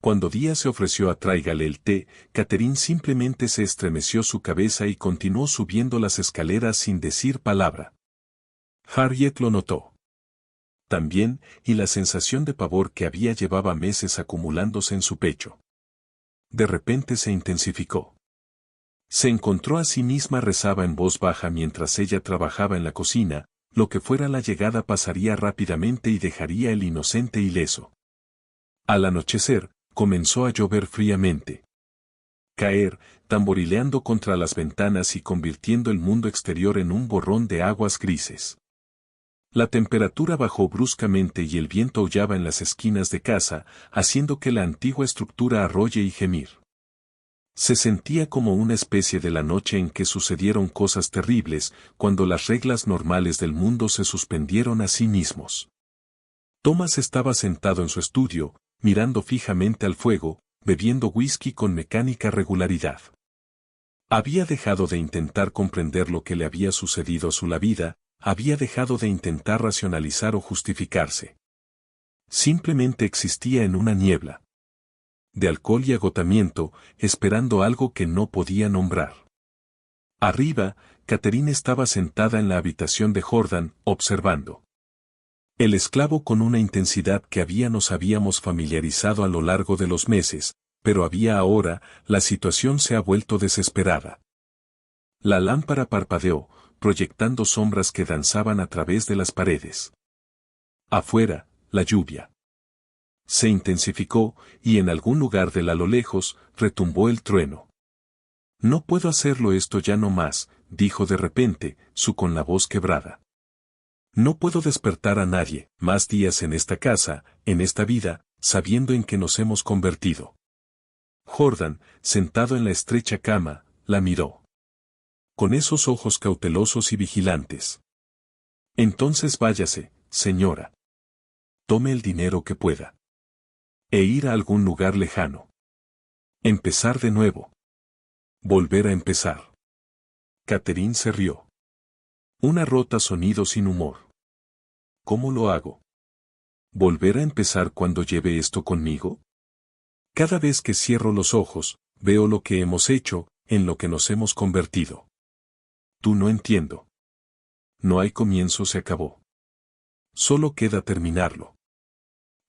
Cuando Díaz se ofreció a tráigale el té, Catherine simplemente se estremeció su cabeza y continuó subiendo las escaleras sin decir palabra. Harriet lo notó también, y la sensación de pavor que había llevaba meses acumulándose en su pecho. De repente se intensificó. Se encontró a sí misma, rezaba en voz baja mientras ella trabajaba en la cocina, lo que fuera la llegada pasaría rápidamente y dejaría el inocente ileso. Al anochecer, comenzó a llover fríamente. Caer, tamborileando contra las ventanas y convirtiendo el mundo exterior en un borrón de aguas grises. La temperatura bajó bruscamente y el viento aullaba en las esquinas de casa, haciendo que la antigua estructura arrolle y gemir. Se sentía como una especie de la noche en que sucedieron cosas terribles, cuando las reglas normales del mundo se suspendieron a sí mismos. Thomas estaba sentado en su estudio, mirando fijamente al fuego, bebiendo whisky con mecánica regularidad. Había dejado de intentar comprender lo que le había sucedido a su vida, había dejado de intentar racionalizar o justificarse. Simplemente existía en una niebla de alcohol y agotamiento, esperando algo que no podía nombrar. Arriba, Catherine estaba sentada en la habitación de Jordan, observando el esclavo con una intensidad que nos habíamos familiarizado a lo largo de los meses, pero ahora, la situación se ha vuelto desesperada. La lámpara parpadeó, proyectando sombras que danzaban a través de las paredes. Afuera, la lluvia se intensificó, y en algún lugar de a lo lejos, retumbó el trueno. No puedo hacerlo esto ya no más, dijo de repente, con la voz quebrada. No puedo despertar a nadie, más días en esta casa, en esta vida, sabiendo en qué nos hemos convertido. Jordan, sentado en la estrecha cama, la miró. Con esos ojos cautelosos y vigilantes. Entonces váyase, señora. Tome el dinero que pueda. E ir a algún lugar lejano. Empezar de nuevo. Volver a empezar. Catherine se rió. Una rota sonido sin humor. ¿Cómo lo hago? ¿Volver a empezar cuando lleve esto conmigo? Cada vez que cierro los ojos, veo lo que hemos hecho, en lo que nos hemos convertido. Tú no entiendo. No hay comienzo, se acabó. Solo queda terminarlo.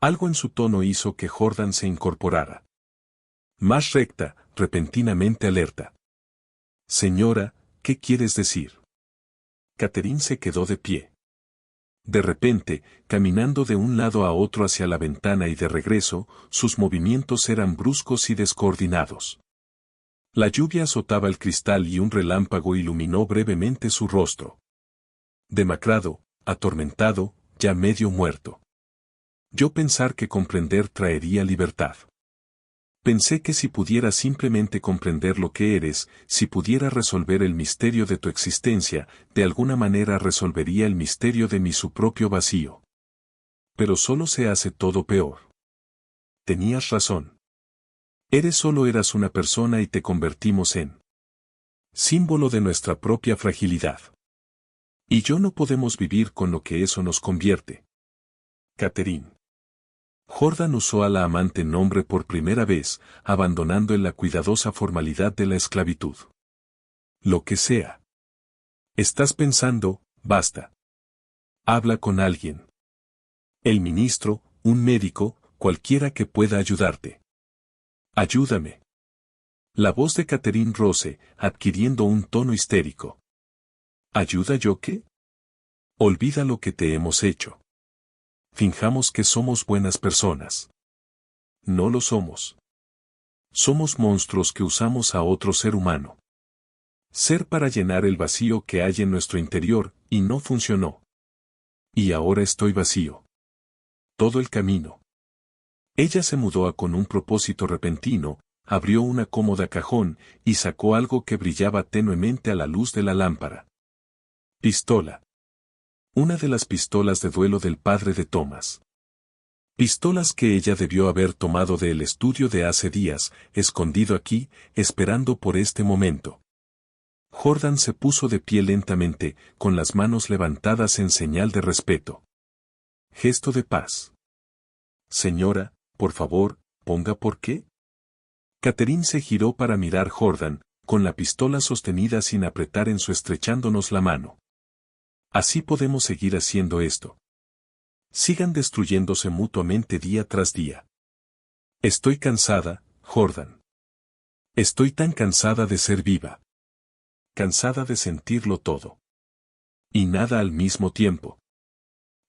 Algo en su tono hizo que Jordan se incorporara. Más recta, repentinamente alerta. Señora, ¿qué quieres decir? Catherine se quedó de pie. De repente, caminando de un lado a otro hacia la ventana y de regreso, sus movimientos eran bruscos y descoordinados. La lluvia azotaba el cristal y un relámpago iluminó brevemente su rostro. Demacrado, atormentado, ya medio muerto. Yo pensar que comprender traería libertad. Pensé que si pudiera simplemente comprender lo que eres, si pudiera resolver el misterio de tu existencia, de alguna manera resolvería el misterio de su propio vacío. Pero solo se hace todo peor. Tenías razón. Solo eras una persona y te convertimos en símbolo de nuestra propia fragilidad. Y yo no podemos vivir con lo que eso nos convierte. Catherine. Jordan usó a la amante nombre por primera vez, abandonando en la cuidadosa formalidad de la esclavitud. Lo que sea. Estás pensando, basta. Habla con alguien. El ministro, un médico, cualquiera que pueda ayudarte. Ayúdame. La voz de Catherine Rose, adquiriendo un tono histérico. ¿Ayuda yo qué? Olvida lo que te hemos hecho. Finjamos que somos buenas personas. No lo somos. Somos monstruos que usamos a otro ser humano. Ser para llenar el vacío que hay en nuestro interior, y no funcionó. Y ahora estoy vacío. Todo el camino. Ella se mudó con un propósito repentino, abrió una cómoda cajón, y sacó algo que brillaba tenuemente a la luz de la lámpara. Pistola. Una de las pistolas de duelo del padre de Thomas. Pistolas que ella debió haber tomado del estudio de hace días, escondido aquí, esperando por este momento. Jordan se puso de pie lentamente, con las manos levantadas en señal de respeto. Gesto de paz. Señora, por favor, ponga por qué. Catherine se giró para mirar Jordan, con la pistola sostenida sin apretar en su estrechándonos la mano. Así podemos seguir haciendo esto. Sigan destruyéndose mutuamente día tras día. Estoy cansada, Jordan. Estoy tan cansada de ser viva. Cansada de sentirlo todo. Y nada al mismo tiempo.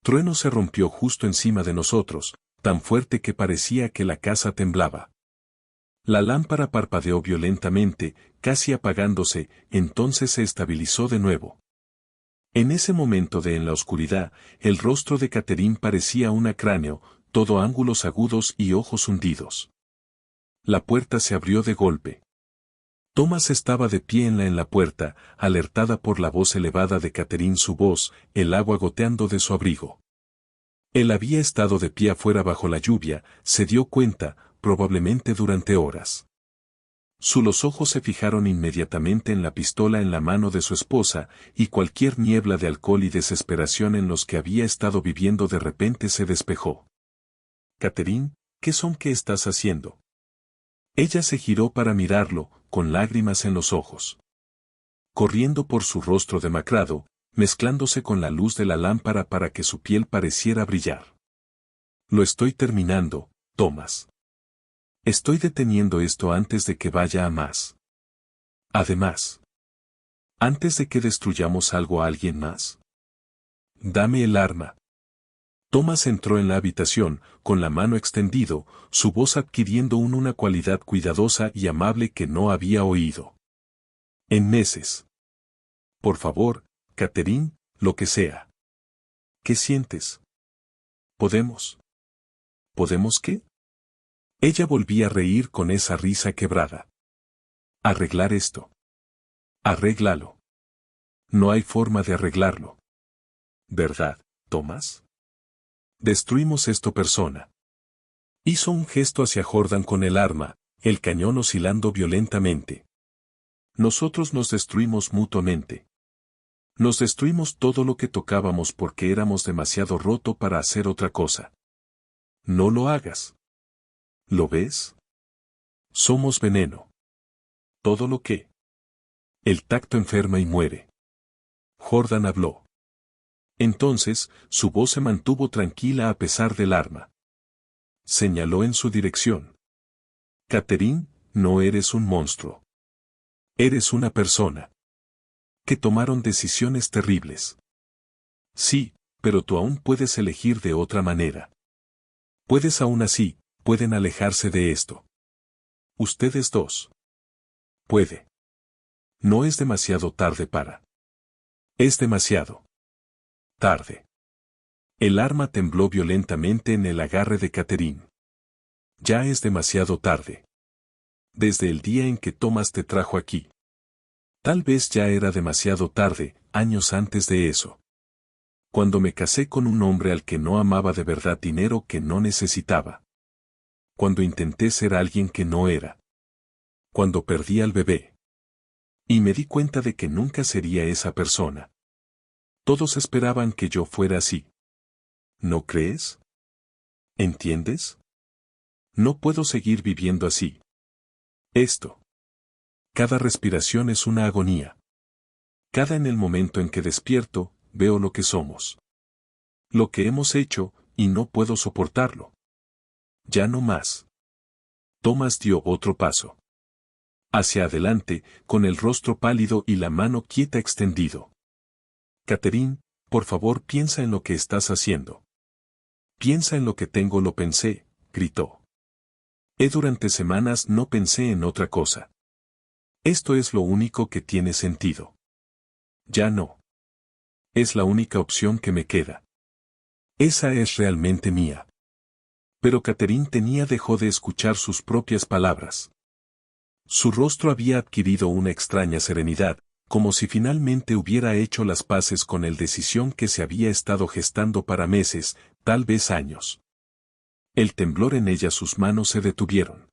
Trueno se rompió justo encima de nosotros, tan fuerte que parecía que la casa temblaba. La lámpara parpadeó violentamente, casi apagándose, entonces se estabilizó de nuevo. En ese momento en la oscuridad, el rostro de Catherine parecía un cráneo, todo ángulos agudos y ojos hundidos. La puerta se abrió de golpe. Thomas estaba de pie en la puerta, alertada por la voz elevada de Catherine, su voz, el agua goteando de su abrigo. Él había estado de pie afuera bajo la lluvia, se dio cuenta, probablemente durante horas. Los ojos se fijaron inmediatamente en la pistola en la mano de su esposa, y cualquier niebla de alcohol y desesperación en los que había estado viviendo de repente se despejó. Catherine, ¿qué estás haciendo? Ella se giró para mirarlo, con lágrimas en los ojos. Corriendo por su rostro demacrado, mezclándose con la luz de la lámpara para que su piel pareciera brillar. Lo estoy terminando, Thomas. Estoy deteniendo esto antes de que vaya a más. Además, antes de que destruyamos algo a alguien más. Dame el arma. Thomas entró en la habitación, con la mano extendido, su voz adquiriendo una cualidad cuidadosa y amable que no había oído en meses. Por favor, Catherine, lo que sea. ¿Qué sientes? ¿Podemos? ¿Podemos qué? Ella volvía a reír con esa risa quebrada. Arreglar esto. Arréglalo. No hay forma de arreglarlo. ¿Verdad, Thomas? Destruimos esto persona. Hizo un gesto hacia Jordan con el arma, el cañón oscilando violentamente. Nosotros nos destruimos mutuamente. Nos destruimos todo lo que tocábamos porque éramos demasiado roto para hacer otra cosa. No lo hagas. ¿Lo ves? Somos veneno. Todo lo que el tacto enferma y muere. Jordan habló. Entonces, su voz se mantuvo tranquila a pesar del arma. Señaló en su dirección. Catherine, no eres un monstruo. Eres una persona. Que tomaron decisiones terribles. Sí, pero tú aún puedes elegir de otra manera. Puedes aún así, pueden alejarse de esto. Ustedes dos. Puede. No es demasiado tarde para. Es demasiado tarde. El arma tembló violentamente en el agarre de Catherine. Ya es demasiado tarde. Desde el día en que Thomas te trajo aquí. Tal vez ya era demasiado tarde, años antes de eso. Cuando me casé con un hombre al que no amaba de verdad, dinero que no necesitaba. Cuando intenté ser alguien que no era. Cuando perdí al bebé. Y me di cuenta de que nunca sería esa persona. Todos esperaban que yo fuera así. ¿No crees? ¿Entiendes? No puedo seguir viviendo así. Esto. Cada respiración es una agonía. En el momento en que despierto, veo lo que somos. Lo que hemos hecho, y no puedo soportarlo. Ya no más. Thomas dio otro paso. Hacia adelante, con el rostro pálido y la mano quieta extendido. Catherine, por favor piensa en lo que estás haciendo. Piensa en lo que tengo, lo pensé, gritó. Durante semanas no pensé en otra cosa. Esto es lo único que tiene sentido. Ya no. Es la única opción que me queda. Esa es realmente mía. Pero Catherine dejó de escuchar sus propias palabras. Su rostro había adquirido una extraña serenidad, como si finalmente hubiera hecho las paces con la decisión que se había estado gestando para meses, tal vez años. El temblor en ella, sus manos se detuvieron.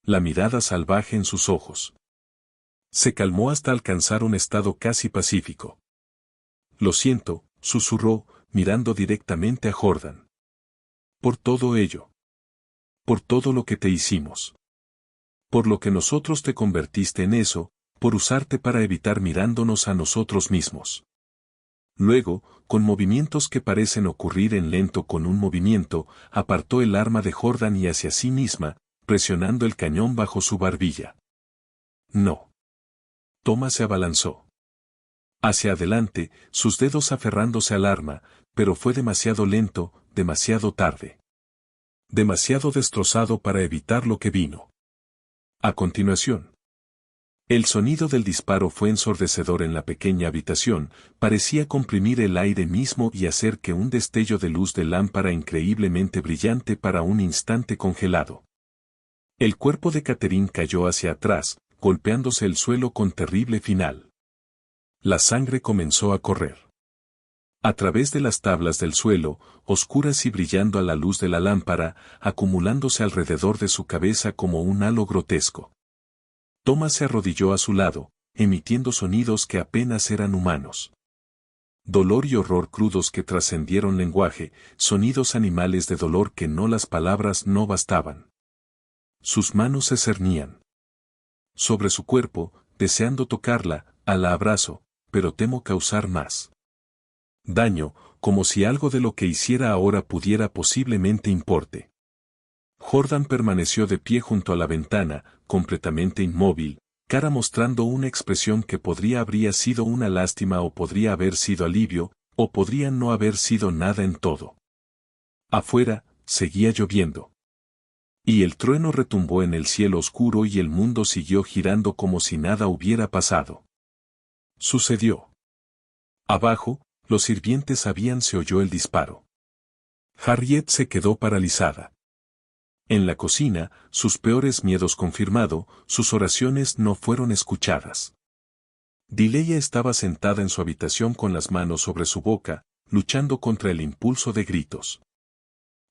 La mirada salvaje en sus ojos se calmó hasta alcanzar un estado casi pacífico. Lo siento, susurró, mirando directamente a Jordan. Por todo ello. Por todo lo que te hicimos. Por lo que nosotros te convertiste en eso, por usarte para evitar mirándonos a nosotros mismos. Luego, con movimientos que parecen ocurrir en lento con un movimiento, apartó el arma de Jordan y hacia sí misma, presionando el cañón bajo su barbilla. No. Thomas se abalanzó hacia adelante, sus dedos aferrándose al arma, pero fue demasiado lento, demasiado tarde. Demasiado destrozado para evitar lo que vino. A continuación. El sonido del disparo fue ensordecedor en la pequeña habitación, parecía comprimir el aire mismo y hacer que un destello de luz de lámpara increíblemente brillante para un instante congelado. El cuerpo de Catherine cayó hacia atrás, golpeándose el suelo con terrible final. La sangre comenzó a correr. A través de las tablas del suelo, oscuras y brillando a la luz de la lámpara, acumulándose alrededor de su cabeza como un halo grotesco. Thomas se arrodilló a su lado, emitiendo sonidos que apenas eran humanos. Dolor y horror crudos que trascendieron lenguaje, sonidos animales de dolor que las palabras no bastaban. Sus manos se cernían sobre su cuerpo, deseando tocarla, la abrazo, pero temo causar más daño, como si algo de lo que hiciera ahora pudiera posiblemente importe. Jordan permaneció de pie junto a la ventana, completamente inmóvil, cara mostrando una expresión que habría sido una lástima o podría haber sido alivio, o podría no haber sido nada en todo. Afuera, seguía lloviendo. Y el trueno retumbó en el cielo oscuro y el mundo siguió girando como si nada hubiera pasado. Sucedió. Abajo, los sirvientes se oyó el disparo. Harriet se quedó paralizada. En la cocina, sus peores miedos confirmado, sus oraciones no fueron escuchadas. Dileya estaba sentada en su habitación con las manos sobre su boca, luchando contra el impulso de gritos.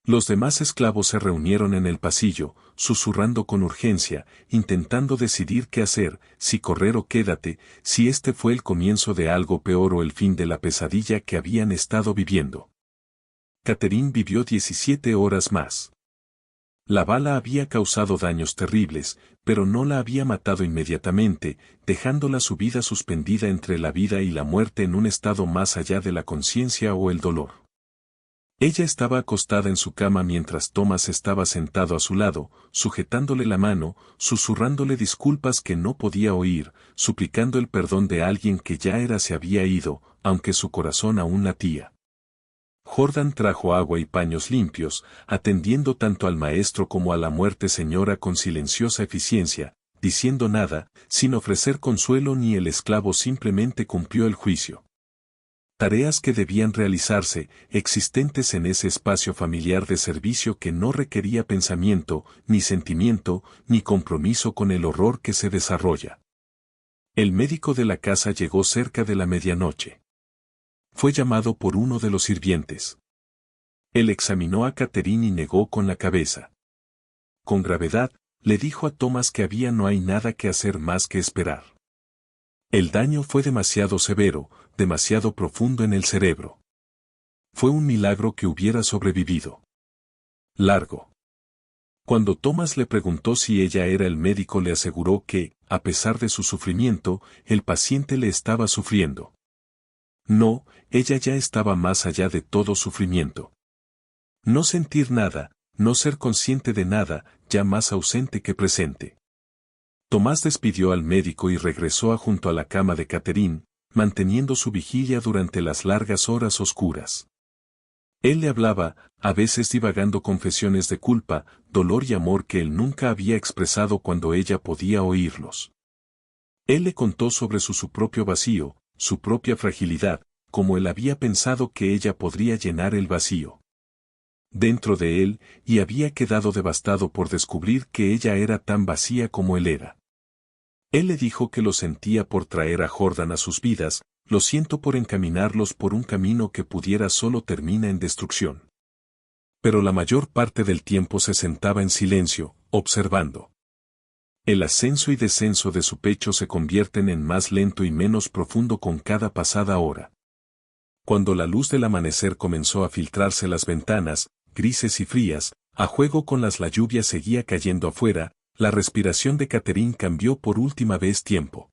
Los demás esclavos se reunieron en el pasillo, susurrando con urgencia, intentando decidir qué hacer, si correr o quédate, si este fue el comienzo de algo peor o el fin de la pesadilla que habían estado viviendo. Catherine vivió 17 horas más. La bala había causado daños terribles, pero no la había matado inmediatamente, dejándola su vida suspendida entre la vida y la muerte en un estado más allá de la conciencia o el dolor. Ella estaba acostada en su cama mientras Thomas estaba sentado a su lado, sujetándole la mano, susurrándole disculpas que no podía oír, suplicando el perdón de alguien que se había ido, aunque su corazón aún latía. Jordan trajo agua y paños limpios, atendiendo tanto al maestro como a la muerte señora con silenciosa eficiencia, diciendo nada, sin ofrecer consuelo ni el esclavo simplemente cumplió el juicio. Tareas que debían realizarse, existentes en ese espacio familiar de servicio que no requería pensamiento, ni sentimiento, ni compromiso con el horror que se desarrolla. El médico de la casa llegó cerca de la medianoche. Fue llamado por uno de los sirvientes. Él examinó a Catherine y negó con la cabeza. Con gravedad, le dijo a Thomas que no hay nada que hacer más que esperar. El daño fue demasiado severo, demasiado profundo en el cerebro. Fue un milagro que hubiera sobrevivido. Largo. Cuando Thomas le preguntó si ella era el médico, le aseguró que, a pesar de su sufrimiento, el paciente le estaba sufriendo. No, ella ya estaba más allá de todo sufrimiento. No sentir nada, no ser consciente de nada, ya más ausente que presente. Tomás despidió al médico y regresó junto a la cama de Catherine, manteniendo su vigilia durante las largas horas oscuras. Él le hablaba, a veces divagando confesiones de culpa, dolor y amor que él nunca había expresado cuando ella podía oírlos. Él le contó sobre su propio vacío, su propia fragilidad, como él había pensado que ella podría llenar el vacío dentro de él, y había quedado devastado por descubrir que ella era tan vacía como él era. Él le dijo que lo sentía por traer a Jordan a sus vidas, lo siento por encaminarlos por un camino que pudiera solo terminar en destrucción. Pero la mayor parte del tiempo se sentaba en silencio, observando. El ascenso y descenso de su pecho se convierten en más lento y menos profundo con cada pasada hora. Cuando la luz del amanecer comenzó a filtrarse las ventanas, grises y frías, a juego con la lluvia seguía cayendo afuera, la respiración de Catherine cambió por última vez tiempo.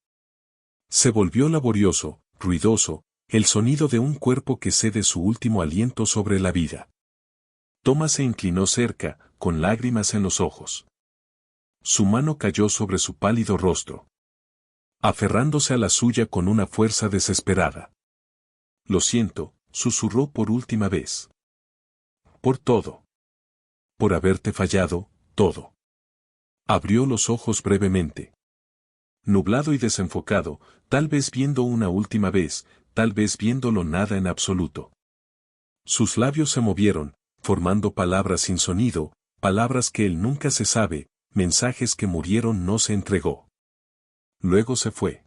Se volvió laborioso, ruidoso, el sonido de un cuerpo que cede su último aliento sobre la vida. Thomas se inclinó cerca, con lágrimas en los ojos. Su mano cayó sobre su pálido rostro, aferrándose a la suya con una fuerza desesperada. Lo siento, susurró por última vez. Por todo. Por haberte fallado, todo. Abrió los ojos brevemente. Nublado y desenfocado, tal vez viendo una última vez, tal vez viéndolo nada en absoluto. Sus labios se movieron, formando palabras sin sonido, palabras que él nunca se sabe, mensajes que murieron no se entregó. Luego se fue.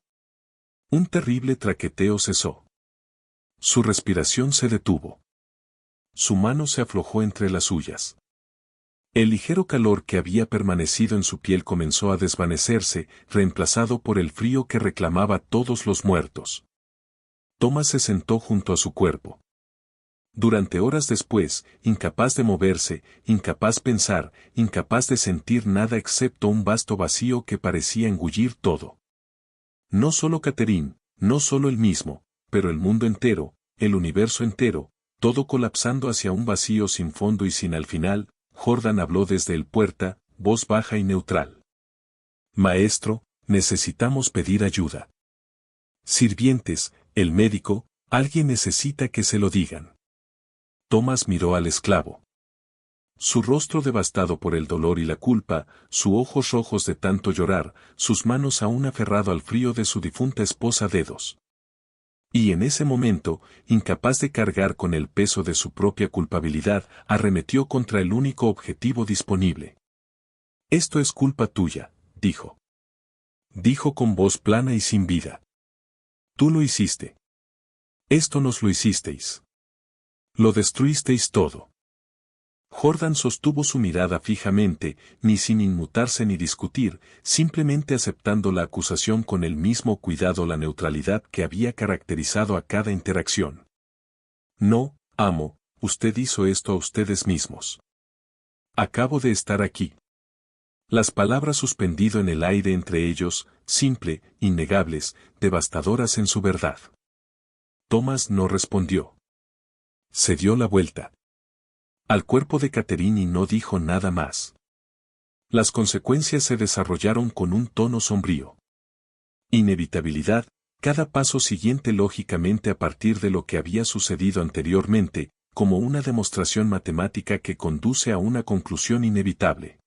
Un terrible traqueteo cesó. Su respiración se detuvo. Su mano se aflojó entre las suyas. El ligero calor que había permanecido en su piel comenzó a desvanecerse, reemplazado por el frío que reclamaba todos los muertos. Thomas se sentó junto a su cuerpo. Durante horas después, incapaz de moverse, incapaz de pensar, incapaz de sentir nada excepto un vasto vacío que parecía engullir todo. No solo Catherine, no solo él mismo, pero el mundo entero, el universo entero, todo colapsando hacia un vacío sin fondo y sin al final. Jordan habló desde el puerta, voz baja y neutral. Maestro, necesitamos pedir ayuda. Sirvientes, el médico, alguien necesita que se lo digan. Thomas miró al esclavo. Su rostro devastado por el dolor y la culpa, sus ojos rojos de tanto llorar, sus manos aún aferrado al frío de su difunta esposa dedos. Y en ese momento, incapaz de cargar con el peso de su propia culpabilidad, arremetió contra el único objetivo disponible. Esto es culpa tuya, dijo. Dijo con voz plana y sin vida. Tú lo hiciste. Esto nos lo hicisteis. Lo destruisteis todo. Jordan sostuvo su mirada fijamente, ni sin inmutarse ni discutir, simplemente aceptando la acusación con el mismo cuidado, la neutralidad que había caracterizado a cada interacción. No, amo, usted hizo esto a ustedes mismos. Acabo de estar aquí. Las palabras suspendido en el aire entre ellos, simple, innegables, devastadoras en su verdad. Thomas no respondió. Se dio la vuelta al cuerpo de Catherine y no dijo nada más. Las consecuencias se desarrollaron con un tono sombrío. Inevitabilidad, cada paso siguiente lógicamente a partir de lo que había sucedido anteriormente, como una demostración matemática que conduce a una conclusión inevitable.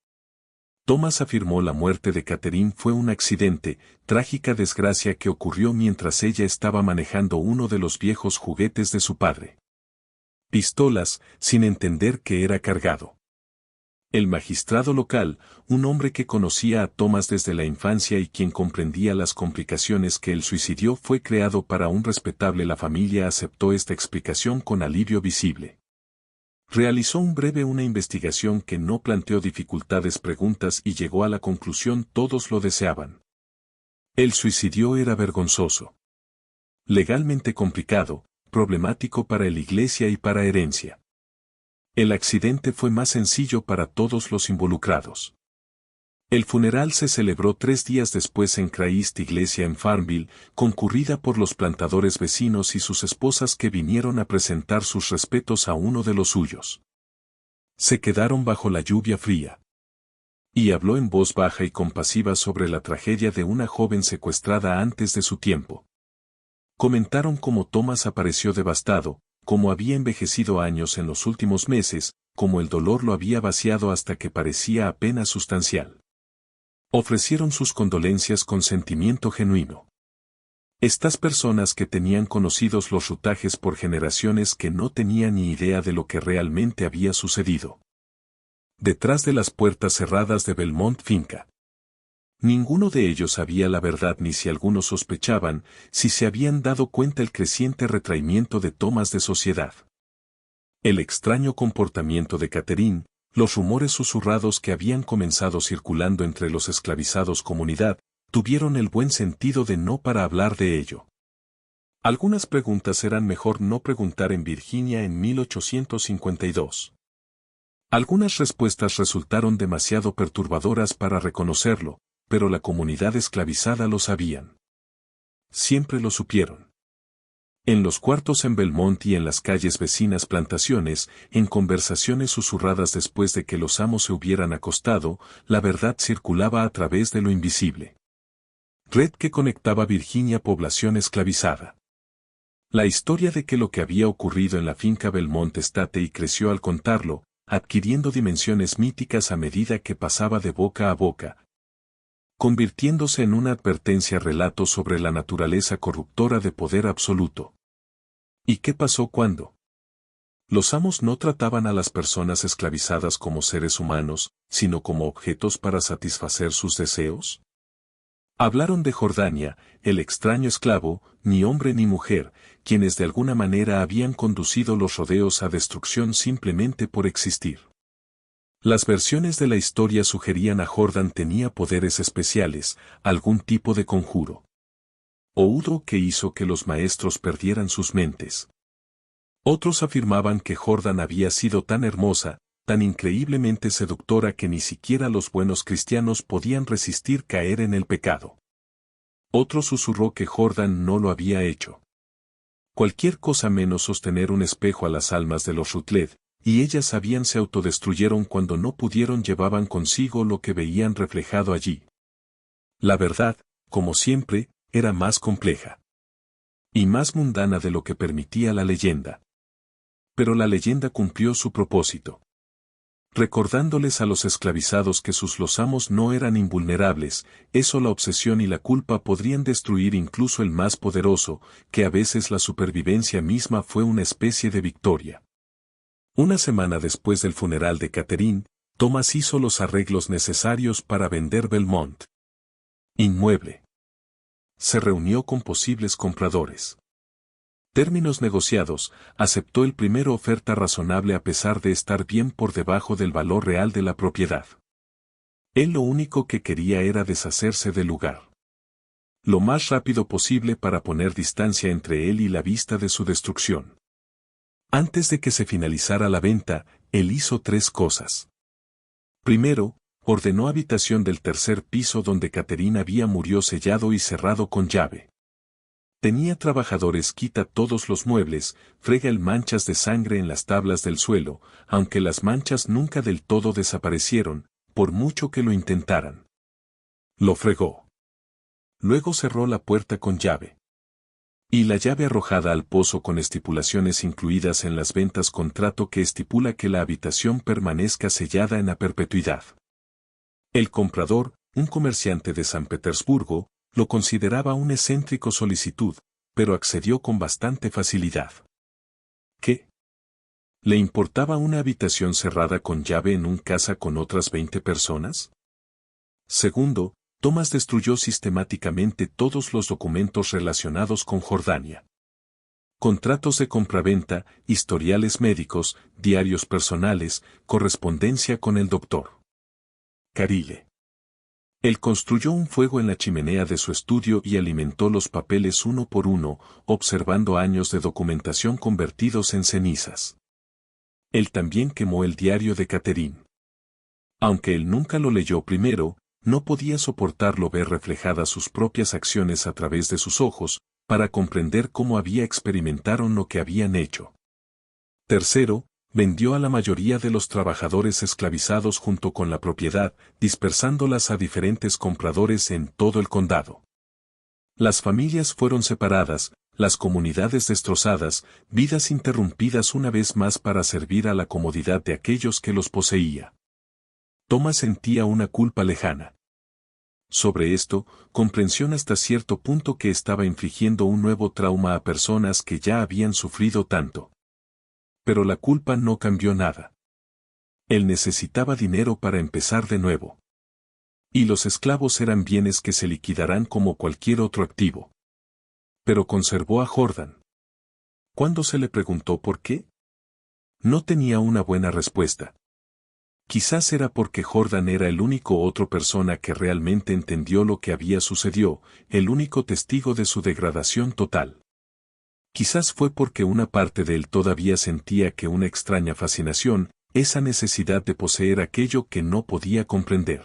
Thomas afirmó la muerte de Catherine fue un accidente, trágica desgracia que ocurrió mientras ella estaba manejando uno de los viejos juguetes de su padre. Pistolas, sin entender que era cargado. El magistrado local, un hombre que conocía a Thomas desde la infancia y quien comprendía las complicaciones que el suicidio fue creado para un respetable, la familia aceptó esta explicación con alivio visible. Realizó una investigación que no planteó dificultades, preguntas y llegó a la conclusión todos lo deseaban. El suicidio era vergonzoso. Legalmente complicado, problemático para la Iglesia y para herencia. El accidente fue más sencillo para todos los involucrados. El funeral se celebró 3 días después en Christ Iglesia en Farmville, concurrida por los plantadores vecinos y sus esposas que vinieron a presentar sus respetos a uno de los suyos. Se quedaron bajo la lluvia fría. Y habló en voz baja y compasiva sobre la tragedia de una joven secuestrada antes de su tiempo. Comentaron cómo Thomas apareció devastado, cómo había envejecido años en los últimos meses, cómo el dolor lo había vaciado hasta que parecía apenas sustancial. Ofrecieron sus condolencias con sentimiento genuino. Estas personas que tenían conocidos los rutajes por generaciones que no tenían ni idea de lo que realmente había sucedido. Detrás de las puertas cerradas de Belmont Finca. Ninguno de ellos sabía la verdad ni si algunos sospechaban, si se habían dado cuenta el creciente retraimiento de Thomas de sociedad. El extraño comportamiento de Catherine, los rumores susurrados que habían comenzado circulando entre los esclavizados comunidad, tuvieron el buen sentido de no para hablar de ello. Algunas preguntas eran mejor no preguntar en Virginia en 1852. Algunas respuestas resultaron demasiado perturbadoras para reconocerlo, pero la comunidad esclavizada lo sabían. Siempre lo supieron. En los cuartos en Belmont y en las calles vecinas plantaciones, en conversaciones susurradas después de que los amos se hubieran acostado, la verdad circulaba a través de lo invisible. Red que conectaba Virginia población esclavizada. La historia de que lo que había ocurrido en la finca Belmont Estate y creció al contarlo, adquiriendo dimensiones míticas a medida que pasaba de boca a boca, convirtiéndose en una advertencia relato sobre la naturaleza corruptora de poder absoluto. ¿Y qué pasó cuando? Los amos no trataban a las personas esclavizadas como seres humanos, sino como objetos para satisfacer sus deseos. Hablaron de Jordania, el extraño esclavo, ni hombre ni mujer, quienes de alguna manera habían conducido los rodeos a destrucción simplemente por existir. Las versiones de la historia sugerían a Jordan tenía poderes especiales, algún tipo de conjuro. O Udo que hizo que los maestros perdieran sus mentes. Otros afirmaban que Jordan había sido tan hermosa, tan increíblemente seductora que ni siquiera los buenos cristianos podían resistir caer en el pecado. Otro susurró que Jordan no lo había hecho. Cualquier cosa menos sostener un espejo a las almas de los Rutledge, y ellas sabían se autodestruyeron cuando no pudieron llevaban consigo lo que veían reflejado allí. La verdad, como siempre, era más compleja. Y más mundana de lo que permitía la leyenda. Pero la leyenda cumplió su propósito. Recordándoles a los esclavizados que sus losamos no eran invulnerables, eso la obsesión y la culpa podrían destruir incluso el más poderoso, que a veces la supervivencia misma fue una especie de victoria. Una semana después del funeral de Catherine, Thomas hizo los arreglos necesarios para vender Belmont inmueble. Se reunió con posibles compradores. Términos negociados, aceptó el primero oferta razonable a pesar de estar bien por debajo del valor real de la propiedad. Él lo único que quería era deshacerse del lugar. Lo más rápido posible para poner distancia entre él y la vista de su destrucción. Antes de que se finalizara la venta, él hizo 3 cosas. Primero, ordenó habitación del tercer piso donde Catherine había murió sellado y cerrado con llave. Tenía trabajadores quita todos los muebles, frega el manchas de sangre en las tablas del suelo, aunque las manchas nunca del todo desaparecieron, por mucho que lo intentaran. Lo fregó. Luego cerró la puerta con llave. Y la llave arrojada al pozo con estipulaciones incluidas en las ventas contrato que estipula que la habitación permanezca sellada en la perpetuidad. El comprador, un comerciante de San Petersburgo, lo consideraba un excéntrico solicitud, pero accedió con bastante facilidad. ¿Qué? ¿Le importaba una habitación cerrada con llave en un casa con otras 20 personas? Segundo, Thomas destruyó sistemáticamente todos los documentos relacionados con Jordania. Contratos de compraventa, historiales médicos, diarios personales, correspondencia con el doctor Carile. Él construyó un fuego en la chimenea de su estudio y alimentó los papeles uno por uno, observando años de documentación convertidos en cenizas. Él también quemó el diario de Catherine. Aunque él nunca lo leyó primero, no podía soportarlo ver reflejadas sus propias acciones a través de sus ojos, para comprender cómo experimentaron lo que habían hecho. Tercero, vendió a la mayoría de los trabajadores esclavizados junto con la propiedad, dispersándolas a diferentes compradores en todo el condado. Las familias fueron separadas, las comunidades destrozadas, vidas interrumpidas una vez más para servir a la comodidad de aquellos que los poseía. Thomas sentía una culpa lejana. Sobre esto, comprensión hasta cierto punto que estaba infligiendo un nuevo trauma a personas que ya habían sufrido tanto. Pero la culpa no cambió nada. Él necesitaba dinero para empezar de nuevo. Y los esclavos eran bienes que se liquidarán como cualquier otro activo. Pero conservó a Jordan. ¿Cuándo se le preguntó por qué? No tenía una buena respuesta. Quizás era porque Jordan era el único otro persona que realmente entendió lo que había sucedido, el único testigo de su degradación total. Quizás fue porque una parte de él todavía sentía que una extraña fascinación, esa necesidad de poseer aquello que no podía comprender.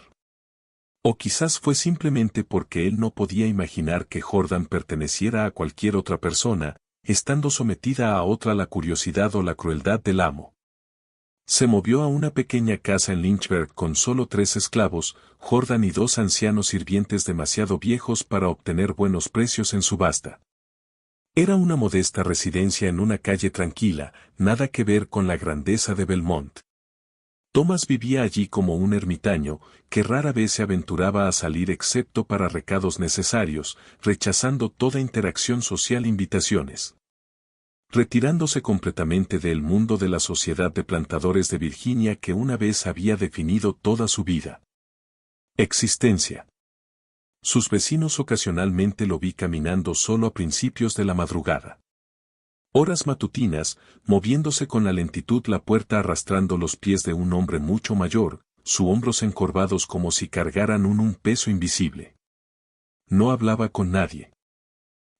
O quizás fue simplemente porque él no podía imaginar que Jordan perteneciera a cualquier otra persona, estando sometida a otra la curiosidad o la crueldad del amo. Se movió a una pequeña casa en Lynchburg con solo 3 esclavos, Jordan y 2 ancianos sirvientes demasiado viejos para obtener buenos precios en subasta. Era una modesta residencia en una calle tranquila, nada que ver con la grandeza de Belmont. Thomas vivía allí como un ermitaño, que rara vez se aventuraba a salir excepto para recados necesarios, rechazando toda interacción social e invitaciones. Retirándose completamente del mundo de la sociedad de plantadores de Virginia que una vez había definido toda su vida. Existencia. Sus vecinos ocasionalmente lo vi caminando solo a principios de la madrugada. Horas matutinas, moviéndose con la lentitud la puerta arrastrando los pies de un hombre mucho mayor, sus hombros encorvados como si cargaran un peso invisible. No hablaba con nadie.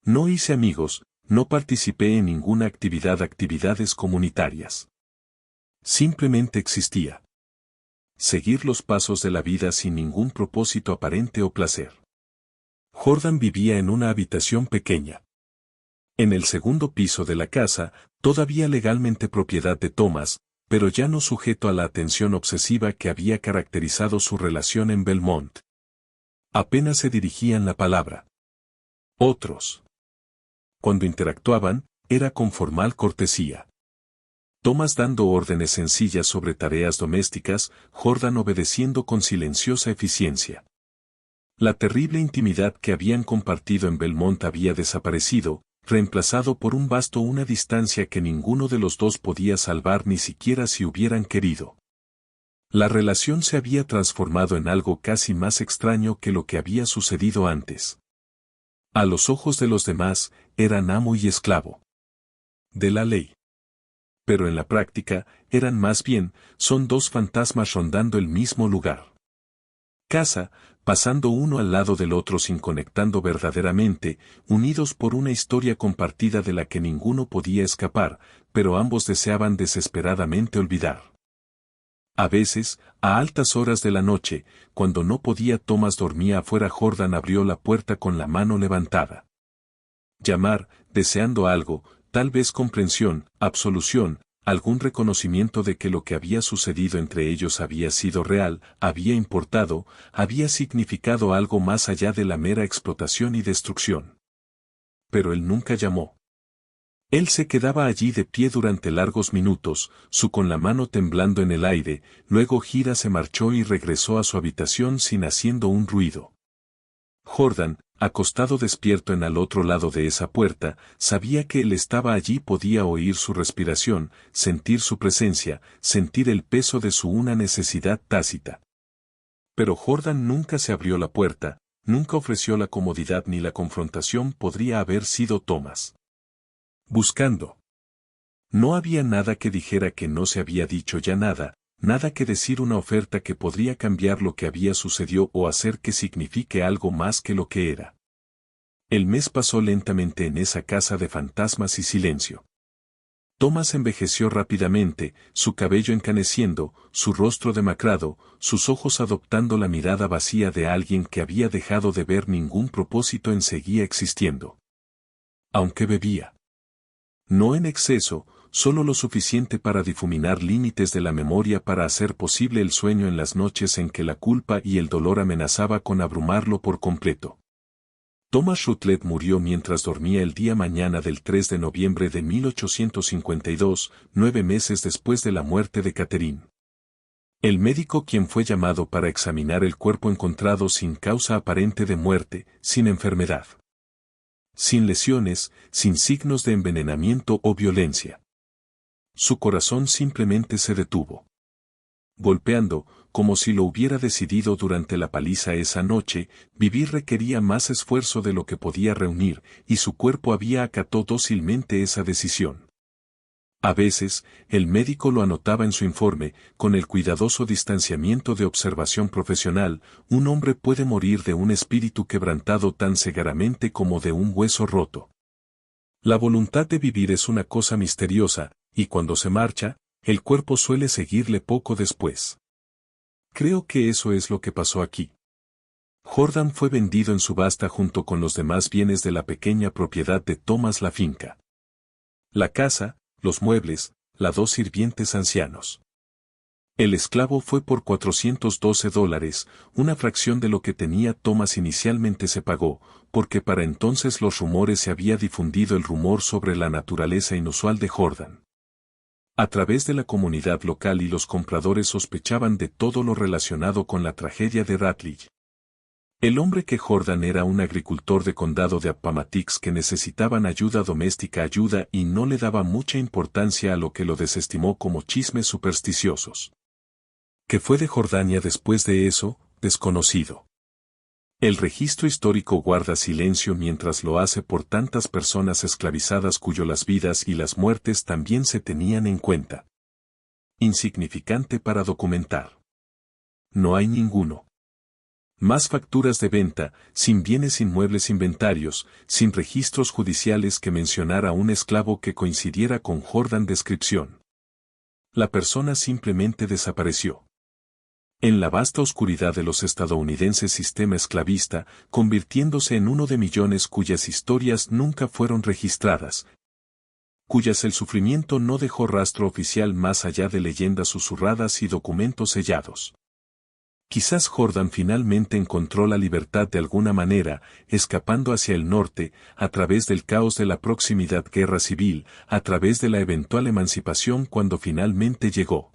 No hice amigos, no participé en ninguna actividades comunitarias. Simplemente existía. Seguir los pasos de la vida sin ningún propósito aparente o placer. Jordan vivía en una habitación pequeña. En el segundo piso de la casa, todavía legalmente propiedad de Thomas, pero ya no sujeto a la atención obsesiva que había caracterizado su relación en Belmont. Apenas se dirigían la palabra. Otros. Cuando interactuaban, era con formal cortesía. Thomas dando órdenes sencillas sobre tareas domésticas, Jordan obedeciendo con silenciosa eficiencia. La terrible intimidad que habían compartido en Belmont había desaparecido, reemplazado por una distancia que ninguno de los dos podía salvar ni siquiera si hubieran querido. La relación se había transformado en algo casi más extraño que lo que había sucedido antes. A los ojos de los demás, eran amo y esclavo. De la ley. Pero en la práctica, eran más bien, son 2 fantasmas rondando el mismo lugar. Casa, pasando uno al lado del otro sin conectando verdaderamente, unidos por una historia compartida de la que ninguno podía escapar, pero ambos deseaban desesperadamente olvidar. A veces, a altas horas de la noche, cuando no podía Thomas dormía afuera Jordan abrió la puerta con la mano levantada. Llamar, deseando algo, tal vez comprensión, absolución, algún reconocimiento de que lo que había sucedido entre ellos había sido real, había importado, había significado algo más allá de la mera explotación y destrucción. Pero él nunca llamó. Él se quedaba allí de pie durante largos minutos, con la mano temblando en el aire, luego Gira se marchó y regresó a su habitación sin haciendo un ruido. Jordan, acostado despierto en al otro lado de esa puerta, sabía que él estaba allí, podía oír su respiración, sentir su presencia, sentir el peso de una necesidad tácita. Pero Jordan nunca se abrió la puerta, nunca ofreció la comodidad ni la confrontación. Podría haber sido Thomas. Buscando. No había nada que dijera que no se había dicho ya nada, nada que decir, una oferta que podría cambiar lo que había sucedido o hacer que signifique algo más que lo que era. El mes pasó lentamente en esa casa de fantasmas y silencio. Thomas envejeció rápidamente, su cabello encaneciendo, su rostro demacrado, sus ojos adoptando la mirada vacía de alguien que había dejado de ver ningún propósito en seguir existiendo. Aunque bebía. No en exceso, solo lo suficiente para difuminar límites de la memoria para hacer posible el sueño en las noches en que la culpa y el dolor amenazaba con abrumarlo por completo. Thomas Rutledge murió mientras dormía el día mañana del 3 de noviembre de 1852, 9 meses después de la muerte de Catherine. El médico quien fue llamado para examinar el cuerpo encontrado sin causa aparente de muerte, sin enfermedad. Sin lesiones, sin signos de envenenamiento o violencia. Su corazón simplemente se detuvo. Golpeando, como si lo hubiera decidido durante la paliza esa noche, vivir requería más esfuerzo de lo que podía reunir, y su cuerpo había acatado dócilmente esa decisión. A veces, el médico lo anotaba en su informe, con el cuidadoso distanciamiento de observación profesional: un hombre puede morir de un espíritu quebrantado tan severamente como de un hueso roto. La voluntad de vivir es una cosa misteriosa, y cuando se marcha, el cuerpo suele seguirle poco después. Creo que eso es lo que pasó aquí. Jordan fue vendido en subasta junto con los demás bienes de la pequeña propiedad de Thomas, la finca. La casa, los muebles, las 2 sirvientes ancianos. El esclavo fue por $412, una fracción de lo que tenía Thomas. Inicialmente se pagó, porque para entonces los rumores se había difundido el rumor sobre la naturaleza inusual de Jordan. A través de la comunidad local, y los compradores sospechaban de todo lo relacionado con la tragedia de Rutledge. El hombre que Jordan era un agricultor de condado de Appomattox que necesitaban ayuda doméstica, y no le daba mucha importancia a lo que lo desestimó como chismes supersticiosos. ¿Qué fue de Jordania después de eso? Desconocido. El registro histórico guarda silencio mientras lo hace por tantas personas esclavizadas cuyo las vidas y las muertes también se tenían en cuenta. Insignificante para documentar. No hay ninguno. Más facturas de venta, sin bienes inmuebles, inventarios, sin registros judiciales que mencionar a un esclavo que coincidiera con Jordan. Descripción. La persona simplemente desapareció. En la vasta oscuridad de los estadounidenses sistema esclavista, convirtiéndose en uno de millones cuyas historias nunca fueron registradas, cuyas el sufrimiento no dejó rastro oficial más allá de leyendas susurradas y documentos sellados. Quizás Jordan finalmente encontró la libertad de alguna manera, escapando hacia el norte, a través del caos de la proximidad guerra civil, a través de la eventual emancipación cuando finalmente llegó.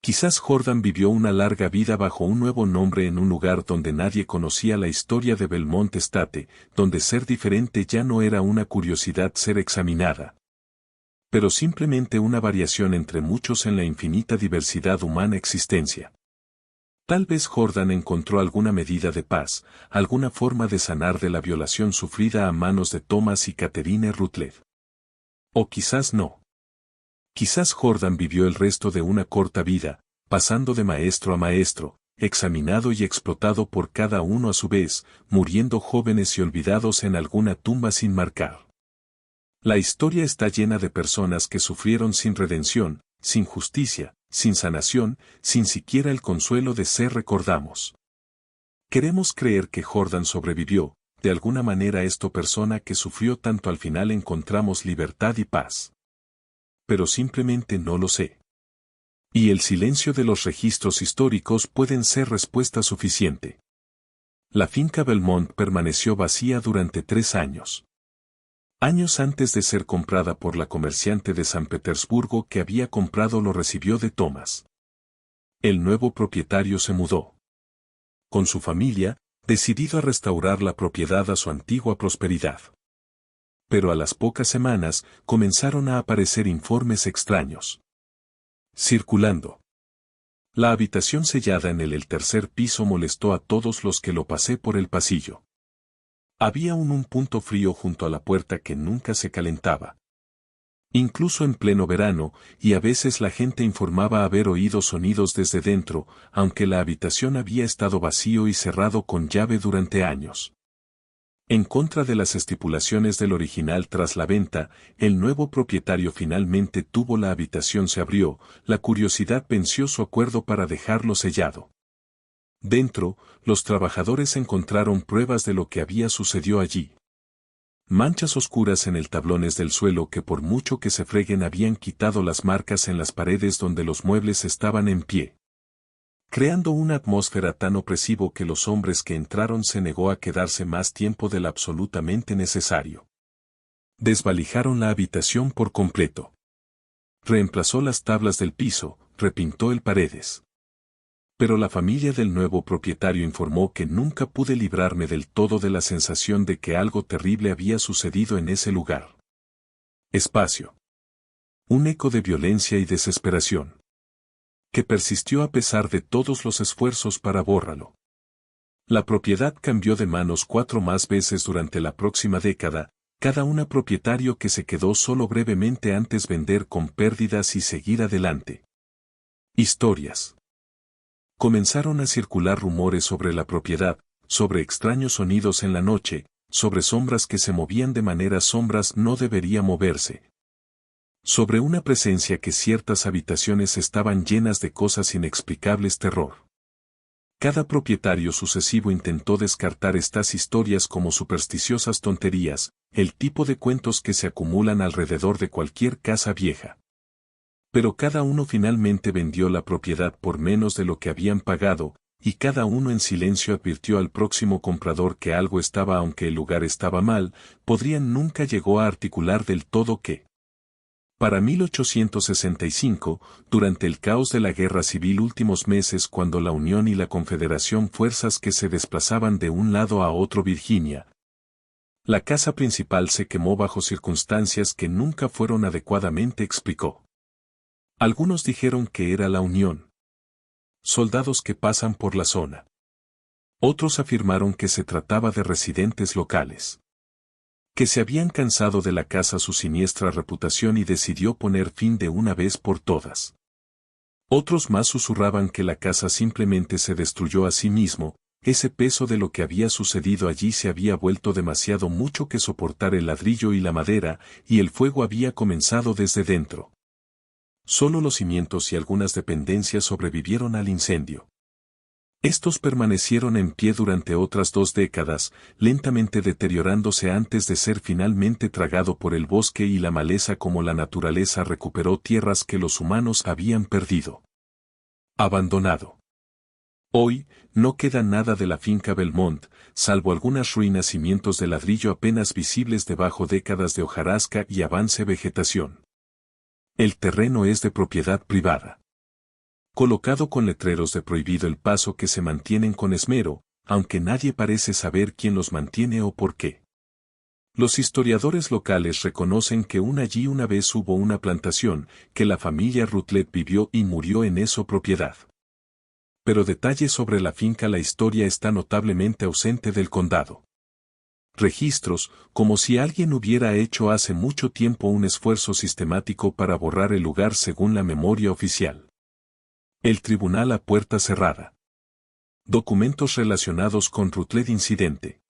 Quizás Jordan vivió una larga vida bajo un nuevo nombre en un lugar donde nadie conocía la historia de Belmont State, donde ser diferente ya no era una curiosidad ser examinada, pero simplemente una variación entre muchos en la infinita diversidad humana existencia. Tal vez Jordan encontró alguna medida de paz, alguna forma de sanar de la violación sufrida a manos de Thomas y Catherine Rutledge. O quizás no. Quizás Jordan vivió el resto de una corta vida, pasando de maestro a maestro, examinado y explotado por cada uno a su vez, muriendo jóvenes y olvidados en alguna tumba sin marcar. La historia está llena de personas que sufrieron sin redención, sin justicia, sin sanación, sin siquiera el consuelo de ser recordamos. Queremos creer que Jordan sobrevivió, de alguna manera persona que sufrió tanto. Al final encontramos libertad y paz. Pero simplemente no lo sé. Y el silencio de los registros históricos pueden ser respuesta suficiente. La finca Belmont permaneció vacía durante 3 años. Años antes de ser comprada por la comerciante de San Petersburgo que había comprado lo recibió de Thomas. El nuevo propietario se mudó con su familia, decidido a restaurar la propiedad a su antigua prosperidad. Pero a las pocas semanas comenzaron a aparecer informes extraños circulando. La habitación sellada en el tercer piso molestó a todos los que lo pasé por el pasillo. Había un punto frío junto a la puerta que nunca se calentaba. Incluso en pleno verano, y a veces la gente informaba haber oído sonidos desde dentro, aunque la habitación había estado vacío y cerrado con llave durante años. En contra de las estipulaciones del original tras la venta, el nuevo propietario finalmente tuvo la habitación. Se abrió, la curiosidad venció su acuerdo para dejarlo sellado. Dentro, los trabajadores encontraron pruebas de lo que había sucedido allí. Manchas oscuras en el tablones del suelo que por mucho que se freguen habían quitado las marcas en las paredes donde los muebles estaban en pie, creando una atmósfera tan opresiva que los hombres que entraron se negó a quedarse más tiempo del absolutamente necesario. Desvalijaron la habitación por completo. Reemplazó las tablas del piso, repintó el paredes. Pero la familia del nuevo propietario informó que nunca pude librarme del todo de la sensación de que algo terrible había sucedido en ese lugar. Espacio. Un eco de violencia y desesperación, que persistió a pesar de todos los esfuerzos para borrarlo. La propiedad cambió de manos 4 más veces durante la próxima década, Cada una propietario que se quedó solo brevemente antes vender con pérdidas y seguir adelante. Historias. Comenzaron a circular rumores sobre la propiedad, sobre extraños sonidos en la noche, sobre sombras que se movían de manera sombras no debería moverse. Sobre una presencia que ciertas habitaciones estaban llenas de cosas inexplicables terror. Cada propietario sucesivo intentó descartar estas historias como supersticiosas tonterías, el tipo de cuentos que se acumulan alrededor de cualquier casa vieja. Pero cada uno finalmente vendió la propiedad por menos de lo que habían pagado, y cada uno en silencio advirtió al próximo comprador que algo estaba aunque el lugar estaba mal, podrían nunca llegó a articular del todo que. Para 1865, durante el caos de la guerra civil últimos meses cuando la Unión y la Confederación fuerzas que se desplazaban de un lado a otro Virginia, la casa principal se quemó bajo circunstancias que nunca fueron adecuadamente explicó. Algunos dijeron que era la Unión. Soldados que pasan por la zona. Otros afirmaron que se trataba de residentes locales. Que se habían cansado de la casa su siniestra reputación y decidió poner fin de una vez por todas. Otros más susurraban que la casa simplemente se destruyó a sí mismo, ese peso de lo que había sucedido allí se había vuelto demasiado mucho que soportar el ladrillo y la madera, y el fuego había comenzado desde dentro. Solo los cimientos y algunas dependencias sobrevivieron al incendio. Estos permanecieron en pie durante otras 2 décadas, lentamente deteriorándose antes de ser finalmente tragado por el bosque y la maleza como la naturaleza recuperó tierras que los humanos habían perdido. Abandonado. Hoy, no queda nada de la finca Belmont, salvo algunas ruinas y cimientos de ladrillo apenas visibles debajo décadas de hojarasca y avance vegetación. El terreno es de propiedad privada. Colocado con letreros de prohibido el paso que se mantienen con esmero, aunque nadie parece saber quién los mantiene o por qué. Los historiadores locales reconocen que allí una vez hubo una plantación, que la familia Rutledge vivió y murió en esa propiedad. Pero detalles sobre la finca la historia está notablemente ausente del condado. Registros, como si alguien hubiera hecho hace mucho tiempo un esfuerzo sistemático para borrar el lugar según la memoria oficial. El tribunal a puerta cerrada. Documentos relacionados con Rutledge incidente.